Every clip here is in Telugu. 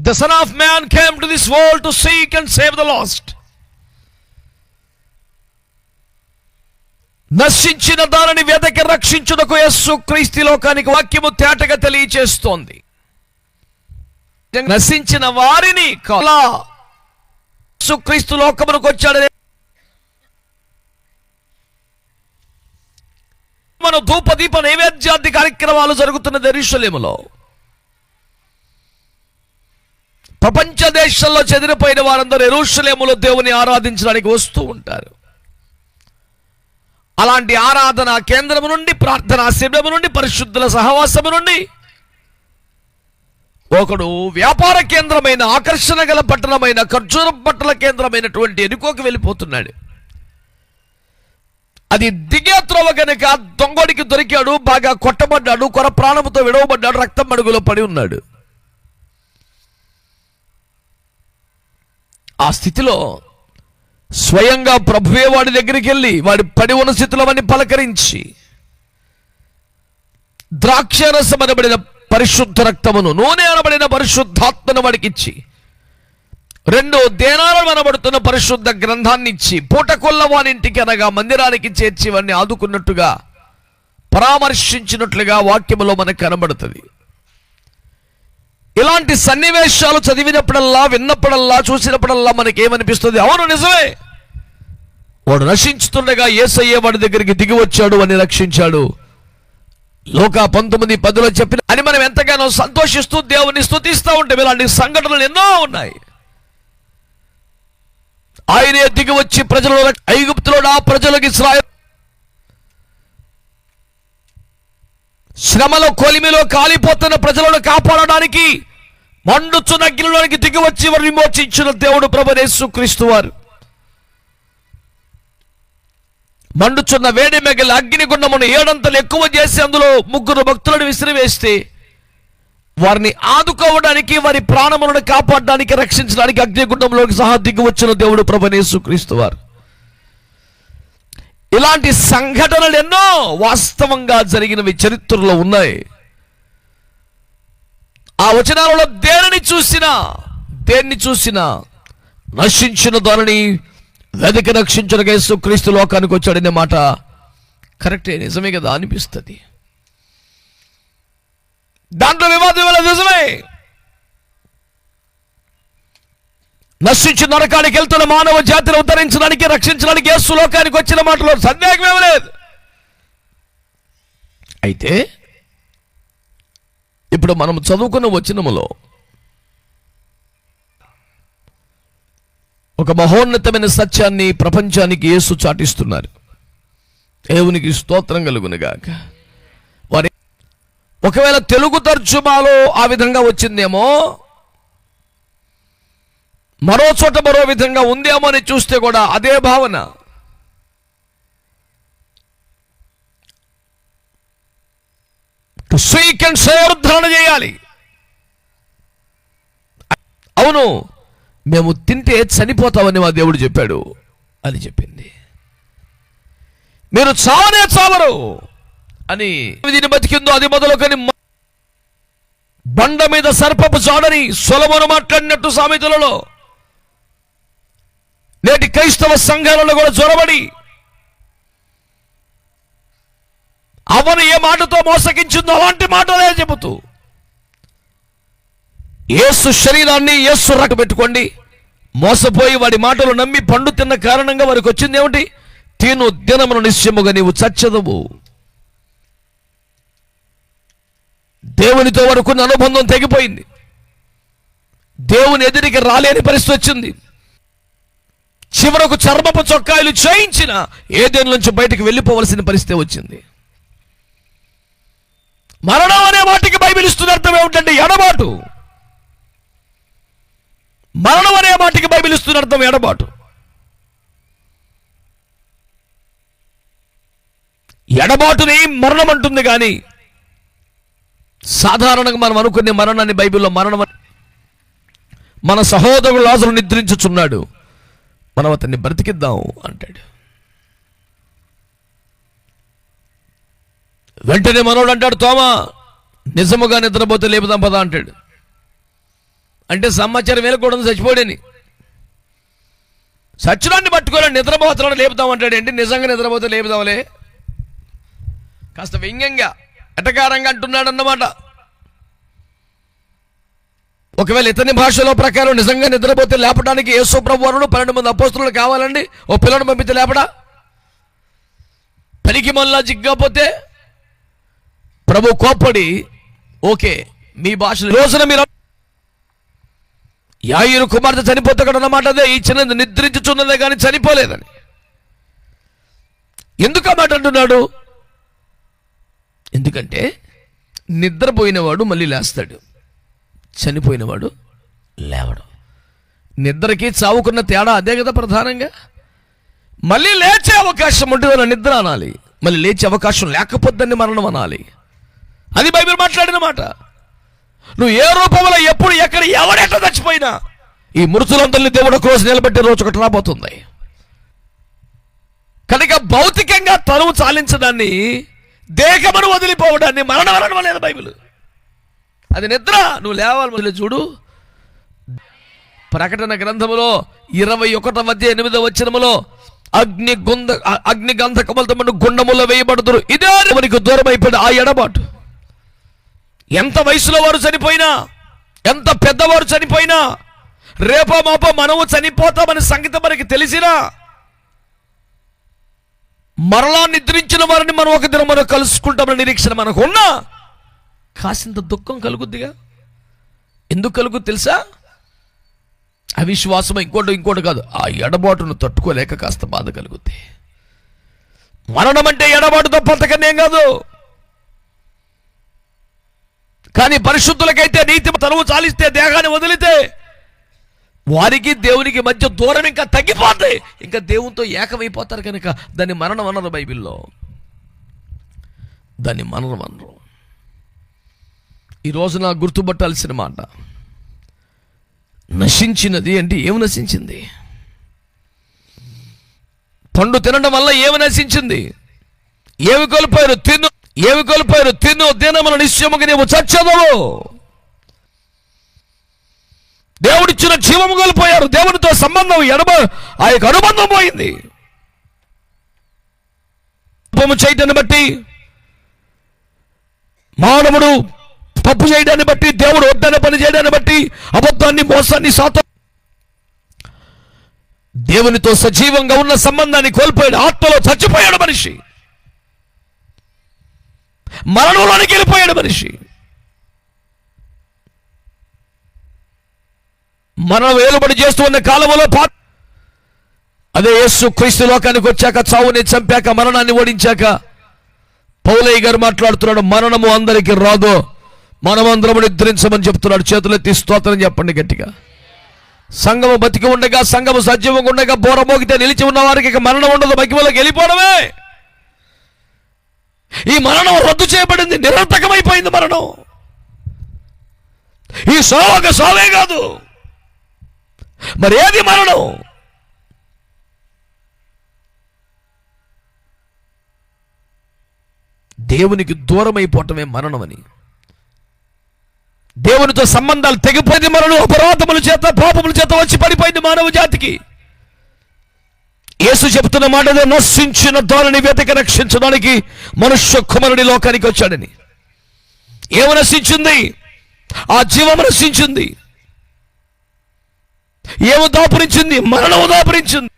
The Son of Man came to this world to seek and save the lost. నశించిన దానిని వెదకి రక్షించుటకు యేసు క్రీస్తు లోకానికి వాక్యము తేటగా తెలియచేస్తోంది. నశించిన వారిని యేసు క్రీస్తు లోకమునకు వచ్చాడని మన ధూపదీప నైవేద్యాది కార్యక్రమాలు జరుగుతున్న యెరూషలేములో ప్రపంచ దేశాల్లో చెదిరిపోయిన వారందరూ యెరూషలేములో దేవుని ఆరాధించడానికి వస్తూ ఉంటారు. అలాంటి ఆరాధన కేంద్రము నుండి, ప్రార్థనా శిబిరము నుండి, పరిశుద్ధుల సహవాసము నుండి ఒకడు వ్యాపార కేంద్రమైన, ఆకర్షణ గల పట్టణమైన, ఖర్జూర పట్టణ కేంద్రమైనటువంటి ఎనుకోకి వెళ్ళిపోతున్నాడు. అది దిగే త్రోవ కనుక దొంగోడికి దొరికాడు, బాగా కొట్టబడ్డాడు, కొర ప్రాణముతో విడవబడ్డాడు, రక్తం మడుగులో పడి ఉన్నాడు. ఆ స్థితిలో స్వయంగా ప్రభువే వాడి దగ్గరికి వెళ్ళి వాడి పడి ఉన్న స్థితిలో వాడిని పలకరించి ద్రాక్షరసం అనబడిన పరిశుద్ధ రక్తమును, నూనె అనబడిన పరిశుద్ధాత్మను వాడికి ఇచ్చి 2 దేనాలు అనబడుతున్న పరిశుద్ధ గ్రంథాన్ని ఇచ్చి పూటకొల్ల వానింటికి అనగా మందిరానికి చేర్చి వాడిని ఆదుకున్నట్టుగా, పరామర్శించినట్లుగా వాక్యములో మనకు కనబడుతుంది. ఇలాంటి సన్నివేశాలు చదివినప్పుడల్లా, విన్నప్పుడల్లా, చూసినప్పుడల్లా మనకేమనిపిస్తుంది? అవును, నిజమే, వాడు నశించుతుండగా యేసయ్య వాడి దగ్గరికి దిగి వచ్చాడు అని రక్షించాడు. లోకా 19:10 చెప్పిన అని మనం ఎంతగానో సంతోషిస్తూ దేవుని స్తుతిస్తూ ఉంటాం. ఇలాంటి సంఘటనలు ఎన్నో ఉన్నాయి. ఆయనే దిగి వచ్చి ప్రజలు, ఐగుప్తులో ఆ ప్రజలకు ఇశ్రాయేలు శ్రమలో కొలిమిలో కాలిపోతున్న ప్రజలను కాపాడడానికి మండుచున్న అగ్నిలోనికి దిగి వచ్చి వారు విమోచించిన దేవుడు ప్రభువైన యేసుక్రీస్తు వారు. మండుచున్న వేడి మెగల అగ్నిగుండమును 7 అంతలు ఎక్కువ చేసి అందులో 3 భక్తులను విసిరివేస్తే వారిని ఆదుకోవడానికి, వారి ప్రాణములను కాపాడడానికి, రక్షించడానికి అగ్నిగుండంలోకి సహా దిగి వచ్చిన దేవుడు ప్రభువైన యేసుక్రీస్తు వారు. ఇలాంటి సంఘటనలు ఎన్నో వాస్తవంగా జరిగినవి చరిత్రలో ఉన్నాయి. ఆ వచనాలలో దేన్ని చూసినా నశించిన దానిని వెదకి రక్షించడానికి యేసుక్రీస్తు లోకానికి వచ్చాడనే మాట కరెక్టే, నిజమే కదా అనిపిస్తుంది. దాంట్లో వివాదం వల్ల నిజమే. నశించి నరకానికి వెళ్తున్న మానవ జాతిని ఉద్ధరించడానికి, రక్షించడానికి యేసు లోకానికి వచ్చిన మాటలో సందేహం లేదు. అయితే ఇప్పుడు మనం చదువుకున్న వచనములో ఒక మహోన్నతమైన సత్యాన్ని ప్రపంచానికి యేసు చాటిస్తున్నారు. దేవునికి స్తోత్రం కలుగునుగాక. వారి ఒకవేళ తెలుగు తర్జుమాలో ఆ విధంగా వచ్చిందేమో, మరో చోట మరో విధంగా ఉందేమో అని చూస్తే కూడా అదే భావన. టు సీక్ అండ్ సేవ్, ఉద్ధరణ చేయాలి. అవును, మేము తింటే చనిపోతామని మా దేవుడు చెప్పాడు అని చెప్పింది. మీరు చావనే చావరు అని దీన్ని బతికిందో అది మొదలుకొని బండ మీద సర్పపు చాడని సొలొమోను మాట్లాడినట్టు సామెతలలో నేటి క్రైస్తవ సంఘాలలో కూడా చొరబడి అవను ఏ మాటతో మోసగించిందో అలాంటి మాటలే చెబుతూ యేసు శరీరాన్ని యేసు రక పెట్టుకోండి, మోసపోయి వాడి మాటలు నమ్మి పండు తిన్న కారణంగా వారికి వచ్చింది ఏమిటి? తిను దినమును నిశ్చయముగా నీవు చచ్చదవు. దేవునితో వరకున్న అనుబంధం తెగిపోయింది. దేవుని ఎదురికి రాలేని పరిస్థితి వచ్చింది. చివరకు చర్మపు చొక్కాయలు చేయించిన ఏదెన్ నుంచి బయటకు వెళ్ళిపోవలసిన పరిస్థితి వచ్చింది. మరణం అనే మాటకి బైబిల్ ఇస్తున్న అర్థం ఏమిటంటే ఎడబాటు. మరణం అనే మాటకి బైబిల్ ఇస్తున్న అర్థం ఎడబాటు. ఎడబాటుని మరణం అంటుంది, కానీ సాధారణంగా మనం అనుకునే మరణాన్ని బైబిల్లో మరణం, మన సహోదరుడు లాజరు నిద్రించుచున్నాడు, మనం అతన్ని బ్రతికిద్దాం అంటాడు. వెంటనే మనోడు అంటాడు, తోమా నిజముగా నిద్రపోతే లేపుదాం పదా అంటాడు. అంటే సమాచారం వేలకూడదు చచ్చిపోయాడని. సచ్చురాన్ని పట్టుకోలే నిద్రపోతున్నాడు లేపుదామంటాడేంటి? నిజంగా నిద్రపోతే లేపుదాంలే, కాస్త వ్యంగ్యంగా ఎటకారంగా అంటున్నాడు అన్నమాట. ఒకవేళ ఇతని భాషలో ప్రకారం నిజంగా నిద్రపోతే లేపడానికి యేసు ప్రభువును 12 మంది అపోస్తలులు కావాలండి. ఓ పిల్లను పంపితే లేపడా? పనికి మళ్ళా జిగ్గాపోతే ప్రభు కోప్పడి, ఓకే మీ భాషలో రోజున మీరు యాయిరు కుమార్తె చనిపోతే కూడా అన్నమాట అదే, ఈ చిన్నది నిద్రించుచున్నదే కానీ చనిపోలేదని. ఎందుకు ఆ మాట అంటున్నాడు? ఎందుకంటే నిద్రపోయినవాడు మళ్ళీ లేస్తాడు, చనిపోయినవాడు లేవడు. నిద్రకి చావుకున్న తేడా అదే కదా ప్రధానంగా. మళ్ళీ లేచే అవకాశం ఉంటుంది నిద్ర అనాలి, మళ్ళీ లేచే అవకాశం లేకపోద్దని మరణం అనాలి. అది బైబిల్ మాట్లాడిన మాట. నువ్వు ఏ రూపంలో ఎప్పుడు ఎక్కడ ఎవడెట్లా చచ్చిపోయినా ఈ మృతులందరినీ దేవుడు కోసం నిలబెట్టే రోజు ఒకటి రాబోతుంది. కనుక భౌతికంగా తనువు చాలించడాన్ని, దేహమును వదిలిపోవడాన్ని మరణం అనడం లేదు బైబిల్. అది నిద్ర. నువ్వు లేవాలి. మొదలు చూడు, ప్రకటన గ్రంథములో 21 వచనములో అగ్ని గంధకములతో గుండములో వేయబడుతురు, ఇదే మనకు దూరం అయిపోయింది ఆ ఎడబాటు. ఎంత వయసులో వారు చనిపోయినా, ఎంత పెద్దవారు చనిపోయినా, రేపో మాపో మనము చనిపోతామని సంగతి మనకి తెలిసినా, మరలా నిద్రించిన వారిని మనం ఒక దినం మనం కలుసుకుంటామని నిరీక్షణ మనకు ఉన్నా కాసింత దుఃఖం కలుగుద్దిగా. ఎందుకు కలుగుద్ది తెలుసా? అవిశ్వాసం ఇంకోటి కాదు, ఆ ఎడబాటును తట్టుకోలేక కాస్త బాధ కలుగుద్ది. మరణం అంటే ఎడబాటు తప్ప అంతకన్నా ఏం కాదు. కానీ పరిశుద్ధులకైతే నీతి తనువు చాలిస్తే, దేహాన్ని వదిలితే వారికి దేవునికి మధ్య దూరం ఇంకా తగ్గిపోతాయి, ఇంకా దేవునితో ఏకమైపోతారు. కనుక దాన్ని మరణం అన్నారు బైబిల్లో. దాన్ని మరణం అన్నారు. ఈ రోజున గుర్తుపట్టాల్సిన మాట, నశించినది అంటే ఏమి నశించింది? పండు తినడం వల్ల ఏమి నశించింది? ఏమి కోల్పోయారు? తిను. ఏమి కోల్పోయారు? తిను. దినమున నిశ్చయముగా నీవు చచ్చదవు. దేవుడిచ్చిన జీవము కోల్పోయారు. దేవుడితో సంబంధం ఆ యొక్క అనుబంధం పోయింది. పాపము చేయడాన్ని బట్టి, మానవుడు తప్పు చేయడాన్ని బట్టి, దేవుడు వద్దనే పని చేయడాన్ని బట్టి, అబద్ధాన్ని, మోసాన్ని, దేవునితో సజీవంగా ఉన్న సంబంధాన్ని కోల్పోయాడు. ఆత్మలో చచ్చిపోయాడు మనిషి, మరణంలోనికి వెళ్ళిపోయాడు మనిషి. మనం వేలుబడి చేస్తూ ఉన్న కాలంలో అదే యేసు క్రీస్తు లోకానికి వచ్చాక, చావుని చంపాక, మరణాన్ని ఓడించాక, పౌలయ్య గారు మాట్లాడుతున్నాడు, మరణము అందరికీ రాదు, మనమందరము నిద్రించమని చెప్తున్నాడు. చేతులెత్తి స్తోత్రం చెప్పండి గట్టిగా. సంఘము బతికి ఉండగా, సంఘము సజీవంగా ఉండగా, బోర మోగితే నిలిచి ఉన్న వారికి ఇక మరణం ఉండదు, మహిమలోకి వెళ్ళిపోవడమే. ఈ మరణం రద్దు చేయబడింది, నిరర్థకమైపోయింది మరణం. ఈ సావు సావే కాదు, మరి ఏది మరణం? దేవునికి దూరం అయిపోవటమే మరణం అని. దేవునితో సంబంధాలు తెగిపోయింది మరణం. అపరాధముల చేత, పాపముల చేత వచ్చి పడిపోయింది మానవ జాతికి. యేసు చెప్తున్న మాట, నశించిన దానిని వెతక రక్షించడానికి మనుష్య కుమారుడి లోకానికి వచ్చాడని. ఏమి నశించింది? ఆ జీవము నశించింది. ఏమి దాపురించింది? మరణము దాపురించింది.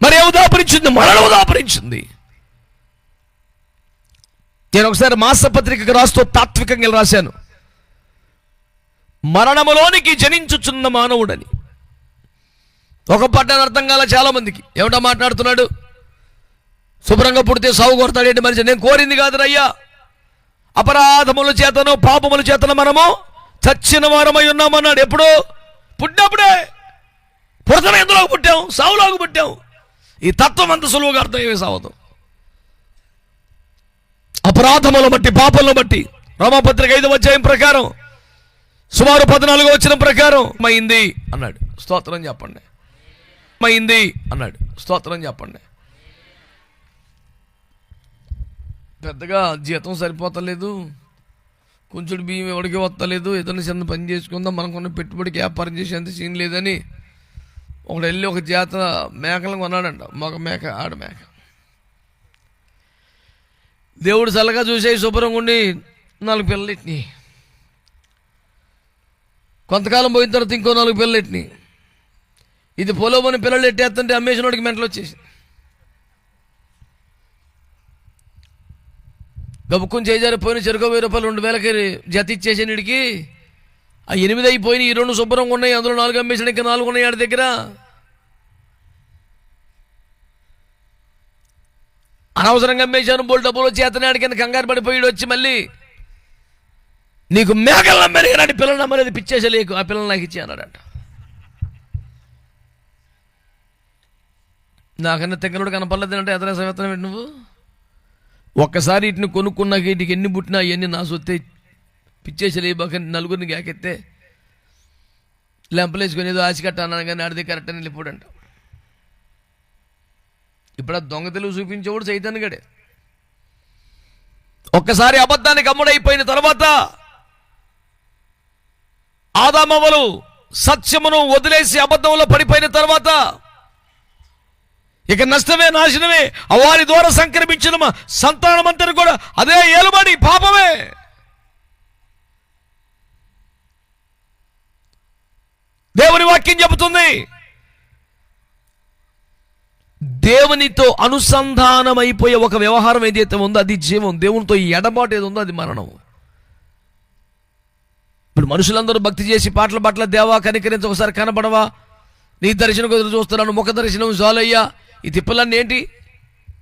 మరి ఏమి దాపురించింది? మరణము దాపురించింది. నేను ఒకసారి మాసపత్రికకు రాస్తూ తాత్వికంగా రాశాను, మరణములోనికి జనించుచున్న మానవుడని. ఒక పట్టాన్ని అర్థం కాల చాలా మందికి. ఏమిటా మాట్లాడుతున్నాడు? శుభ్రంగా పుడితే సాగు కొడతాడేంటి మనిషి? నేను కోరింది కాదు రయ్యా, అపరాధముల చేతను, పాపముల చేతను మనము చచ్చిన వారమై ఉన్నామన్నాడు. ఎప్పుడు? పుట్టినప్పుడే. పుడతను ఎందులోకి పుట్టాం? సావులోకి పుట్టాం. ఈ తత్వం అంత సులువుగా అర్థమయ్యే సావదు. అపరాధములను బట్టి, పాపములను బట్టి, రోమాపత్రిక 5వ అధ్యాయం ప్రకారం, సుమారు 14వ వచనం ప్రకారం అయింది అన్నాడు. స్తోత్రం చెప్పండి. అయింది అన్నాడు. స్తోత్రం చెప్పండి. పెద్దగా జీతం సరిపోతలేదు, కొంచెం బియ్యం ఎవరికి వస్తలేదు, ఏదైనా చిన్న పని చేసుకుందాం, మనకున్న పెట్టుబడికి వ్యాపారం చేసేంత సీన్ లేదని ఒకడు వెళ్ళి ఒక జాతర మేకలను కొన్నాడంట. మగ మేక, ఆడ మేక. దేవుడు చల్లగా చూసేసి శుభ్రంగా ఉండి 4 పిల్లలు ఎట్టినాయి. కొంతకాలం పోయిన తర్వాత ఇంకో 4 పిల్లలు ఎట్టినాయి. ఇది పొలోమని పిల్లలు ఎట్టేస్తుంటే అమ్మేసినోడికి మెంటలు వచ్చేసి గబుక్కుని చేజారిపోయిన చెరుకు 1000 రూపాయలు 2000కి జత ఇచ్చేసాను. వీడికి ఆ 8 అయిపోయినాయి, ఈ 2 శుభ్రంగా ఉన్నాయి, అందులో 4 అమ్మేసాడు, ఇంకా 4 ఉన్నాయి ఆడి దగ్గర. అనవసరంగా అమ్మేశాను, బోల్ డబ్బులు వచ్చి అతని ఆడికి కంగారు పడిపోయాడు. వచ్చి మళ్ళీ నీకు మేకలు నమ్మని కానీ పిల్లలు నమ్మలేదు, పిచ్చేసలేకు, ఆ పిల్లలు నాకు ఇచ్చి అన్నాడంట. నాకన్నా తెంగలుడు కనపడలేదు అంటే ఎదరేసా వేతనం నువ్వు. ఒక్కసారి వీటిని కొనుక్కున్నాక వీటికి ఎన్ని పుట్టినా అవన్నీ నా సొత్తే, పిచ్చేసలే బాక నలుగురిని గాకెత్తే లెంపలేసుకొని ఏదో ఆశకట్ట అన్నాను కానీ ఆడితే కరెక్ట్ అని వెళ్ళిపోడంట. ఇప్పుడు ఆ దొంగ తెలుగు చూపించేవాడు సైతాన్ గడే. ఒక్కసారి అబద్ధానికి అమ్ముడైపోయిన తర్వాత ఆదామవ్వలు సత్యమును వదిలేసి అబద్ధంలో పడిపోయిన తర్వాత ఇక నష్టమే, నాశనమే. వారి ద్వారా సంక్రమించిన సంతానమంతా కూడా అదే ఏలుబడి, పాపమే. దేవుని వాక్యం చెబుతుంది, దేవునితో అనుసంధానమైపోయే ఒక వ్యవహారం ఏదైతే ఉందో అది జీవం. దేవునితో ఎడబాటు ఏది ఉందో అది మరణం. ఇప్పుడు మనుషులందరూ భక్తి చేసి పాటల పట్ల దేవా కనికరించి ఒకసారి కనబడవా, నీ దర్శనం కుదురు చూస్తున్నాను, ముఖ దర్శనం చాలయ్యా, ఈ తిప్పలన్నీ ఏంటి?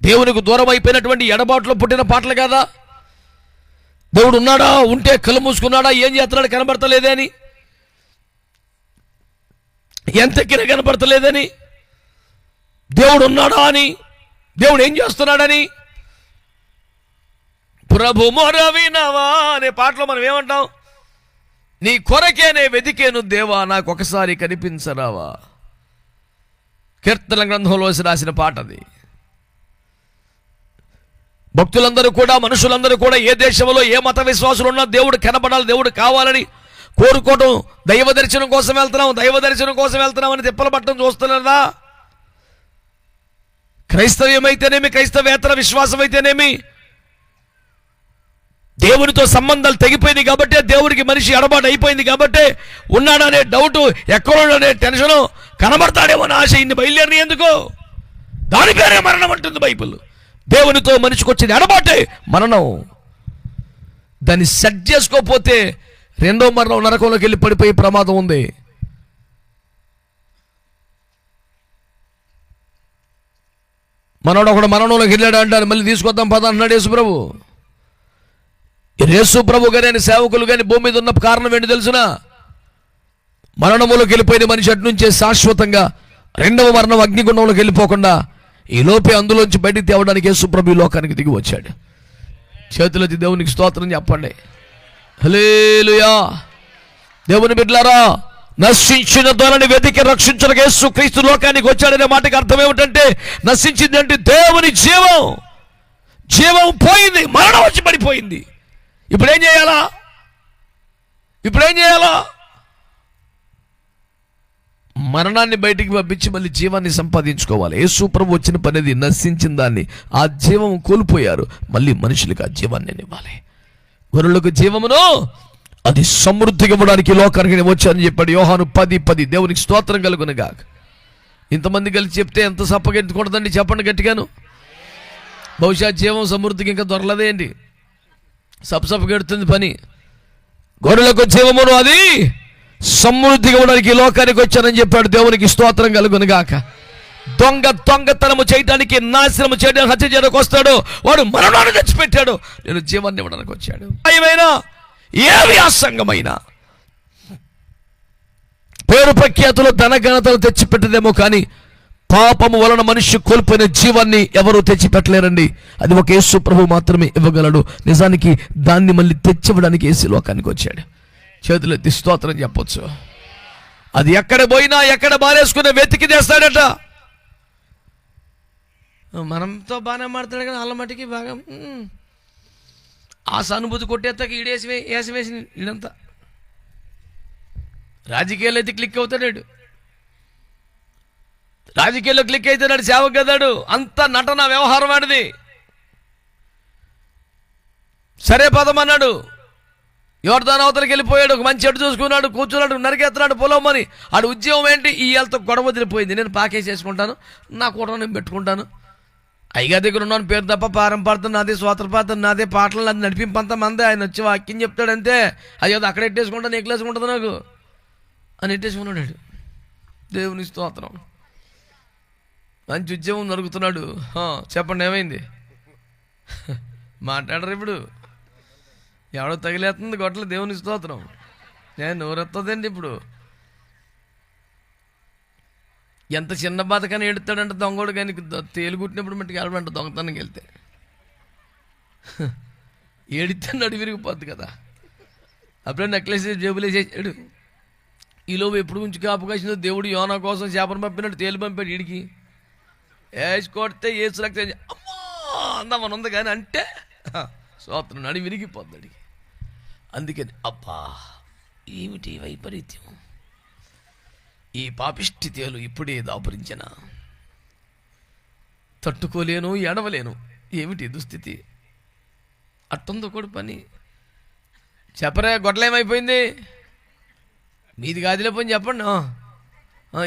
దేవునికి దూరం అయిపోయినటువంటి ఎడబాటులో పుట్టిన పాటలు కదా. దేవుడు ఉన్నాడా, ఉంటే కళ్ళు మూసుకున్నాడా, ఏం చేస్తున్నాడు కనబడతలేదని, ఎంతెక్కినా కనబడతలేదని, దేవుడు ఉన్నాడా అని, దేవుడు ఏం చేస్తున్నాడని. ప్రభు మొర వినవా అనే పాటలో మనం ఏమంటాం? నీ కొరకేనే వెదికేను దేవా, నాకు ఒకసారి కనిపించరావా. కీర్తన గ్రంథంలో రాసిన పాట అది. భక్తులందరూ కూడా, మనుషులందరూ కూడా ఏ దేశంలో ఏ మత విశ్వాసులు ఉన్నా దేవుడు కనబడాలి, దేవుడు కావాలని కోరుకోవడం. దైవ దర్శనం కోసం వెళ్తున్నాం, దైవ దర్శనం కోసం వెళ్తున్నామని తిప్పల పట్టడం చూస్తున్నారా? క్రైస్తవ్యం అయితేనేమి, క్రైస్తవేతర విశ్వాసం అయితేనేమి, దేవునితో సంబంధాలు తెగిపోయింది కాబట్టి, దేవుడికి మనిషి ఎడబాటు అయిపోయింది కాబట్టి, ఉన్నాడనే డౌటు, ఎక్కడున్నాడనే టెన్షను, కనబడతాడేమో అని ఆశ, ఇన్ని బయలుదేరి ఎందుకు? దాని పేరే మరణం అంటుంది బైబిల్. దేవునితో మనిషికి వచ్చింది ఎడబాటే మరణం. దాన్ని సెట్ చేసుకోకపోతే 2వ మరణం, నరకంలోకి వెళ్ళి పడిపోయే ప్రమాదం ఉంది. మనోడు ఒకడు మరణంలోకి వెళ్ళాడు అంటారు, మళ్ళీ తీసుకొద్దాం పద అన్నాడు యేసుప్రభు. యేసుప్రభు గారి ఆయన సేవకులు కానీ భూమి మీద ఉన్న కారణం ఏంటి తెలుసునా? మరణంలోకి వెళ్ళిపోయిన మనిషి అటు నుంచే శాశ్వతంగా 2వ మరణం అగ్నిగుండంలోకి వెళ్ళిపోకుండా ఈ లోపే అందులోంచి బయటికి తేవడానికి యేసుప్రభు ఈ లోకానికి దిగి వచ్చాడు. చేతులెత్తి దేవునికి స్తోత్రం చెప్పండి. హల్లెలూయా. దేవుని బిడ్డలారా, నశించిన ధోరణి వెతికి రక్షించడానికి యేసు క్రీస్తు లోకానికి వచ్చాడనే మాటకి అర్థం ఏమిటంటే, నశించింది అంటే దేవుని జీవం, జీవం పోయింది, మరణం వచ్చి పడిపోయింది. ఇప్పుడేం చేయాలా? మరణాన్ని బయటికి పంపించి మళ్ళీ జీవాన్ని సంపాదించుకోవాలి. యేసు ప్రభు వచ్చిన పనిది నశించిన దాన్ని, ఆ జీవం కోల్పోయారు, మళ్ళీ మనుషులకు ఆ జీవాన్ని ఇవ్వాలి. గొర్రెలకు జీవమును అది సమృద్ధిగా ఇవ్వడానికి లోకానికి నేను వచ్చానని చెప్పాడు యోహాను 10:10. దేవునికి స్తోత్రం కలుగునుగా. ఇంతమంది కలిసి చెప్తే ఎంత సప్పగెట్టుకూడదండి చెప్పండి గట్టిగాను. బహుశా జీవం సమృద్ధికి ఇంకా దొరలదేంటి, సప్పగెడుతుంది పని. గొర్రెలకు జీవమును అది సమృద్ధిగా ఉండడానికి లోకానికి వచ్చానని చెప్పాడు. దేవునికి స్తోత్రం కలుగునుగాక. దొంగతనము చేయడానికి, నాశనము చేయడానికి, హత్య చేయడానికి వస్తాడు, వాడు మరణాన్ని తెచ్చిపెట్టాడు, నేను జీవాన్ని ఇవ్వడానికి వచ్చాడు. ఏమైనా ఏ వ్యాసంగమైనా పేరు ప్రఖ్యాతులు ధనఘనతలు తెచ్చిపెట్టదేమో కానీ పాపము వలన మనిషి కోల్పోయిన జీవాన్ని ఎవరూ తెచ్చిపెట్టలేరండి. అది ఒక యేసు ప్రభు మాత్రమే ఇవ్వగలడు. నిజానికి దాన్ని మళ్ళీ తెచ్చివ్వడానికి యేసు లోకానికి వచ్చాడు. చేతులెత్తి స్తోత్రం చెప్పొచ్చు. అది ఎక్కడ పోయినా, ఎక్కడ బారేసుకునే వెతికి తెస్తాడట. మనంతో బాగానే మాడతాడు కానీ వాళ్ళ మటుకి బాగా ఆ సానుభూతి కొట్టేస్తాక వేసి వీడంతా రాజకీయాలు అయితే క్లిక్ అవుతాడు, రాజకీయాల్లో క్లిక్ అవుతున్నాడు, సేవకు కదాడు, అంత నటన వ్యవహారం ఆడిది. సరే పదం అన్నాడు, యోర్దాను అవతలకి వెళ్ళిపోయాడు, ఒక మంచి చెట్టు చూసుకున్నాడు, కూర్చున్నాడు, నరికేస్తున్నాడు పొలం అని. ఆడు ఉద్యోగం ఏంటి? ఈ ఏళ్ళతో గొడవ వదిలిపోయింది, నేను పాకేసేసుకుంటాను, నా కూడా నేను పెట్టుకుంటాను, అయ్యగా దగ్గర ఉన్నాను పేరు తప్ప పారం పాడుతాను, నాదే స్వాతంత్ర పాత్ర, నాదే పాటలు, నాది నడిపింపంతా మందే, ఆయన వచ్చి వాక్యం చెప్తాడంతే, అయ్యో అక్కడ ఎట్టేసుకుంటాను, ఎక్లేసుకుంటుంది నాకు అని ఎట్టేసుకున్నాడు. దేవుని స్తోత్రం. మంచి ఉద్యోగం నరుగుతున్నాడు. చెప్పండి ఏమైంది? మాట్లాడరు ఇప్పుడు, ఎవడో తగిలేస్తుంది గొట్టలు. దేవుని స్తోత్రం. నేను నోరెత్తదండి ఇప్పుడు. ఎంత చిన్న బాధ కానీ ఎడుతాడంటే దొంగోడు, కానీ తేలు కుట్టినప్పుడు మట్టుకు ఎవడంట దొంగతనంకి వెళ్తే ఏడితే నడు విరిగిపోద్ది కదా. అప్పుడే నెక్లెస్ జేబులు వేసేసాడు. ఈలోపు ఎప్పుడు ఉంచి కాపుకాసిందో దేవుడు యోనా కోసం చేపను పంపినట్టు తేలు పంపాడు వీడికి. వేసి కొడితే ఏసు రక్తం అమ్మా అందామని ఉంది కానీ అంటే స్తోత్రం నడి విరిగిపోద్ది అడిగి. అందుకని అబ్బా ఏమిటి వైపరీత్యం, ఈ పాపిష్టి తేలు ఇప్పుడే దాపురించిన, తట్టుకోలేను, ఎడవలేను, ఏమిటి దుస్థితి. అట్టుందో కూడా పని. చెప్పరే గొడ్డలేమైపోయింది? మీది గాదిలో పోయి చెప్పండి.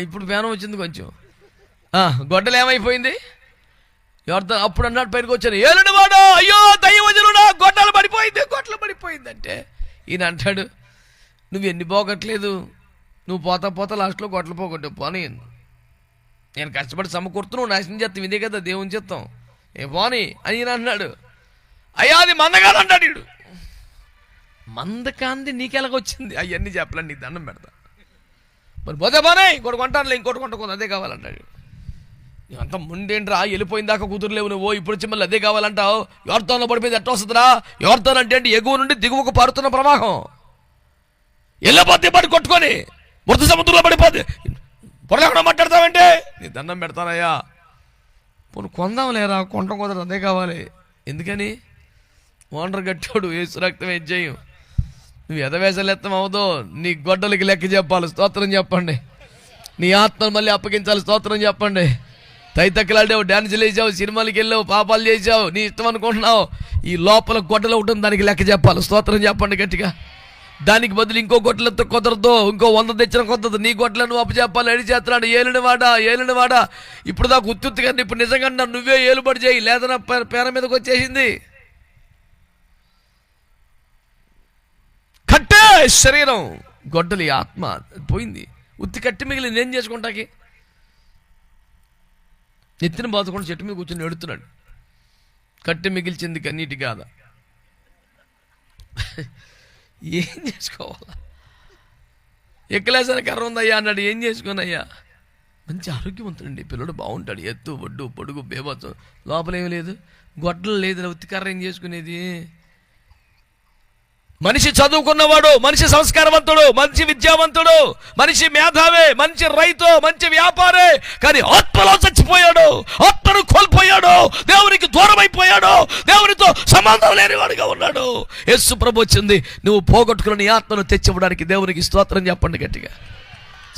ఇప్పుడు పేనం వచ్చింది కొంచెం. గొడ్డలు ఏమైపోయింది? ఎవరితో అప్పుడు అన్నాడు, పైకి వచ్చాను, ఏలుడు వాడు, అయ్యో దయ్యవజనుడా, గొడ్డలు పడిపోయింది అంటే ఈయన అంటాడు, నువ్వు ఎన్ని పోగట్లేదు, నువ్వు పోతా లాస్ట్లో గొడ్డలు పోగొట్టు పోనీ, నేను కష్టపడి సమకూర్తున్నావు, నాశనం చేస్తాం, ఇదే కదా దేవుని చిత్తం, ఏ పోనీ అని ఈయన అన్నాడు. అయ్యా అది మందకాదు అంటాడు వీడు. మందకాంది నీకెలాగొచ్చింది? అవన్నీ చెప్పలేండి, నీకు దండం పెడతా, మరి పోతే పోనీ ఇంకోటి కొంటానులే, ఇంకోటి కొంటకు అదే కావాలంటాడు. అంత ముందేంట్రా, వెళ్ళిపోయిన దాకా కుదురులేవు నువ్వు, ఇప్పుడు వచ్చి మళ్ళీ అదే కావాలంటావు. ఎవరితోనో పడిపోయింది ఎట్లా వస్తుందిరా? ఎవరితోనంటే అంటే ఎగువ నుండి దిగువకు పారుతున్న ప్రవాహం, వెళ్ళిపోతే పడి కొట్టుకొని మృత సముద్రంలో పడిపోతే పొరలేకుండా మాట్లాడతావంటే నీ దండం పెడతానయ్యా. పోను కొందాం లేరా, కొంట కుదరదు, అదే కావాలి. ఎందుకని? ఓనర్ గట్టాడు, ఏసు రక్తం ఏం చేయం, నువ్వు ఎదవేసలు ఎత్తం అవదో, నీ గొడ్డలకి లెక్క చెప్పాలి, స్తోత్రం చెప్పండి. నీ ఆత్మను మళ్ళీ అప్పగించాలి, స్తోత్రం చెప్పండి. తైతక్కలాడావు, డ్యాన్సులు వేసావు, సినిమాలకి వెళ్ళావు, పాపాలు చేసావు, నీ ఇష్టం అనుకుంటున్నావు. ఈ లోపల గొడ్డలు ఉంటుంది, దానికి లెక్క చెప్పాలి, స్తోత్రం చెప్పండి గట్టిగా. దానికి బదులు ఇంకో గొడ్డలతో కుదరదు, ఇంకో 100 తెచ్చిన కొద్దదు, నీ గొడ్డలను అప్పు చెప్పాలి. ఎడి చేస్తున్నాడు, ఏలిన వాడా ఇప్పుడు దాకా ఉత్తుగా, ఇప్పుడు నిజంగా నువ్వే ఏలుబడి చేయి, లేదన్నా పేర మీదకి వచ్చేసింది. కట్టే శరీరం, గొడ్డలి ఆత్మ పోయింది, ఉత్తి కట్టి మిగిలి నేను చేసుకుంటాకి. ఎత్తిన బాదుకుండా చెట్టు మీద కూర్చొని ఎడుతున్నాడు, కట్టి మిగిల్చింది కన్నీటి కాదా. ఏం చేసుకోవాలా? ఎక్కలేసరి కర్ర ఉందయ్యా అన్నాడు, ఏం చేసుకోనయ్యా? మంచి ఆరోగ్యవంతుడండి పిల్లడు, బాగుంటాడు, ఎత్తు ఒడ్డు పొడుగు బేబచ్చు, లోపలేమీ లేదు, గొడ్డలు లేదు, ఉత్తి కర్ర ఏం చేసుకునేది? మనిషి చదువుకున్నవాడు, మనిషి సంస్కారవంతుడు, మంచి విద్యావంతుడు, మనిషి మేధావే, మంచి రైతు, మంచి వ్యాపారే, కానీ ఆత్మలో చచ్చిపోయాడు, ఆత్మను కోల్పోయాడు, దేవునికి దూరం అయిపోయాడు, దేవునితో సంబంధం లేనివాడుగా ఉన్నాడు. యేసు ప్రభు వచ్చింది, నువ్వు పోగొట్టుకున్న నీ ఆత్మను తెచ్చివ్వడానికి. దేవునికి స్తోత్రం చెప్పండి గట్టిగా,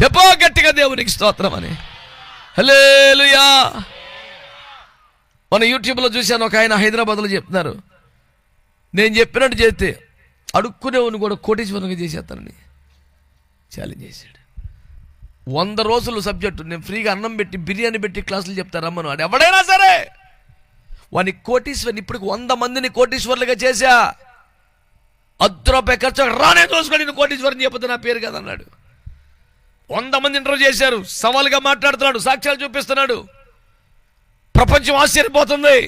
చెప్పో గట్టిగా దేవునికి స్తోత్రం అని. హల్లెలూయా. మన యూట్యూబ్లో చూశాను, ఒక ఆయన హైదరాబాద్లో చెప్తున్నారు, నేను చెప్పినట్టు చేస్తే అడుక్కునేవాడిని కూడా కోటీశ్వరంగా చేసేస్తానని ఛాలెంజ్ చేశాడు. 100 రోజులు సబ్జెక్టు నేను ఫ్రీగా అన్నం పెట్టి బిర్యానీ పెట్టి క్లాసులు చెప్తారమ్మను, వాడు ఎవడైనా సరే వాడిని కోటీశ్వరుని, ఇప్పుడు 100 మందిని కోటీశ్వరులుగా చేశా, ₹10 ఖర్చు రానే చూసుకొని నేను కోటీశ్వరుని చెప్పొద్దు, నా పేరు కదన్నాడు. 100 మంది ఇంటర్వ్యూ చేశారు, సవాలుగా మాట్లాడుతున్నాడు, సాక్ష్యాలు చూపిస్తున్నాడు, ప్రపంచం ఆశ్చర్యపోతుంది.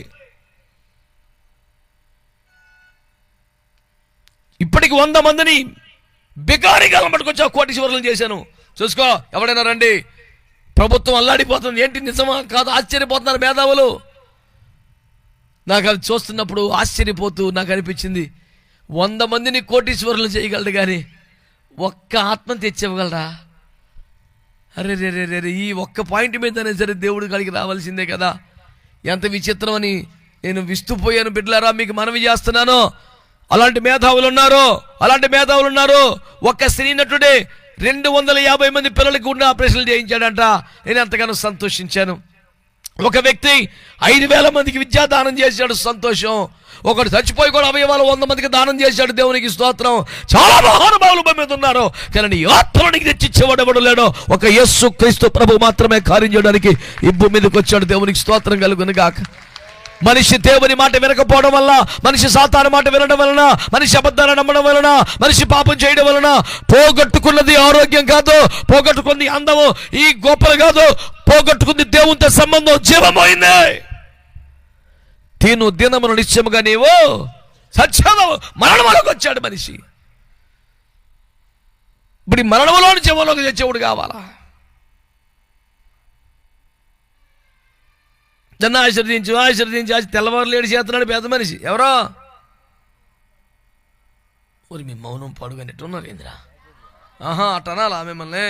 ఇప్పటికి 100 మందిని బికారిగా పట్టుకొచ్చా, కోటీశ్వరులను చేశాను, చూసుకో ఎవడైనా రండి. ప్రభుత్వం అల్లాడిపోతుంది, ఏంటి నిజమా కాదు ఆశ్చర్యపోతున్నారు మేధావులు. నాకు అది చూస్తున్నప్పుడు ఆశ్చర్యపోతూ నాకు అనిపించింది, 100 మందిని కోటీశ్వరులు చేయగలడు కానీ ఒక్క ఆత్మను తెచ్చివ్వగలరా? అరే రే రే రే, ఈ ఒక్క పాయింట్ మీదనే సరే దేవుడి కాడికి రావాల్సిందే కదా. ఎంత విచిత్రం అని నేను విస్తుపోయాను బిడ్డలారా, మీకు మనవి చేస్తున్నాను. అలాంటి మేధావులు ఉన్నారు. ఒక్క సినీ నటుడే 250 మంది పిల్లలకి గుండె ఆపరేషన్లు చేయించాడంట. నేను ఎంతగానో సంతోషించాను. ఒక వ్యక్తి 5,000 మందికి విద్యాదానం చేశాడు, సంతోషం. ఒకడు చచ్చిపోయి కూడా అవయవాలు 100 మందికి దానం చేశాడు, దేవునికి స్తోత్రం. చాలా మహానుభావులు భూమి మీద ఉన్నారు, కానీ ఈ ఆత్మలోనికి తెచ్చిచ్చేవాడు ఎవడు లేడో. ఒక యేసు క్రీస్తు ప్రభు మాత్రమే కార్యం చేయడానికి ఈ భూమి మీదకి వచ్చాడు. దేవునికి స్తోత్రం కలుగును గాక. మనిషి దేవుని మాట వినకపోవడం వల్ల, మనిషి సాతాను మాట వినడం వలన, మనిషి అబద్ధాన్ని నమ్మడం వలన, మనిషి పాపం చేయడం వలన పోగొట్టుకున్నది ఆరోగ్యం కాదు, పోగొట్టుకుంది అందము, ఈ గొప్పలు కాదు, పోగొట్టుకుంది దేవునితో సంబంధం, జీవమైంది. తిను దినమును నిశ్చయముగా నీవు సత్యము. మరణంలోకి వచ్చాడు మనిషి. ఇప్పుడు మరణంలోని జీవంలోకి తెచ్చేవాడు కావాలా? నన్ను ఆశీర్వదించి తెల్లవారులు ఏడు చేస్తున్నాడు పేద మనిషి. ఎవరో ఊరి మీ మౌనం పాడుగానేట్టు ఉన్నారు ఇంద్రా. అట్టనాలా మిమ్మల్ని?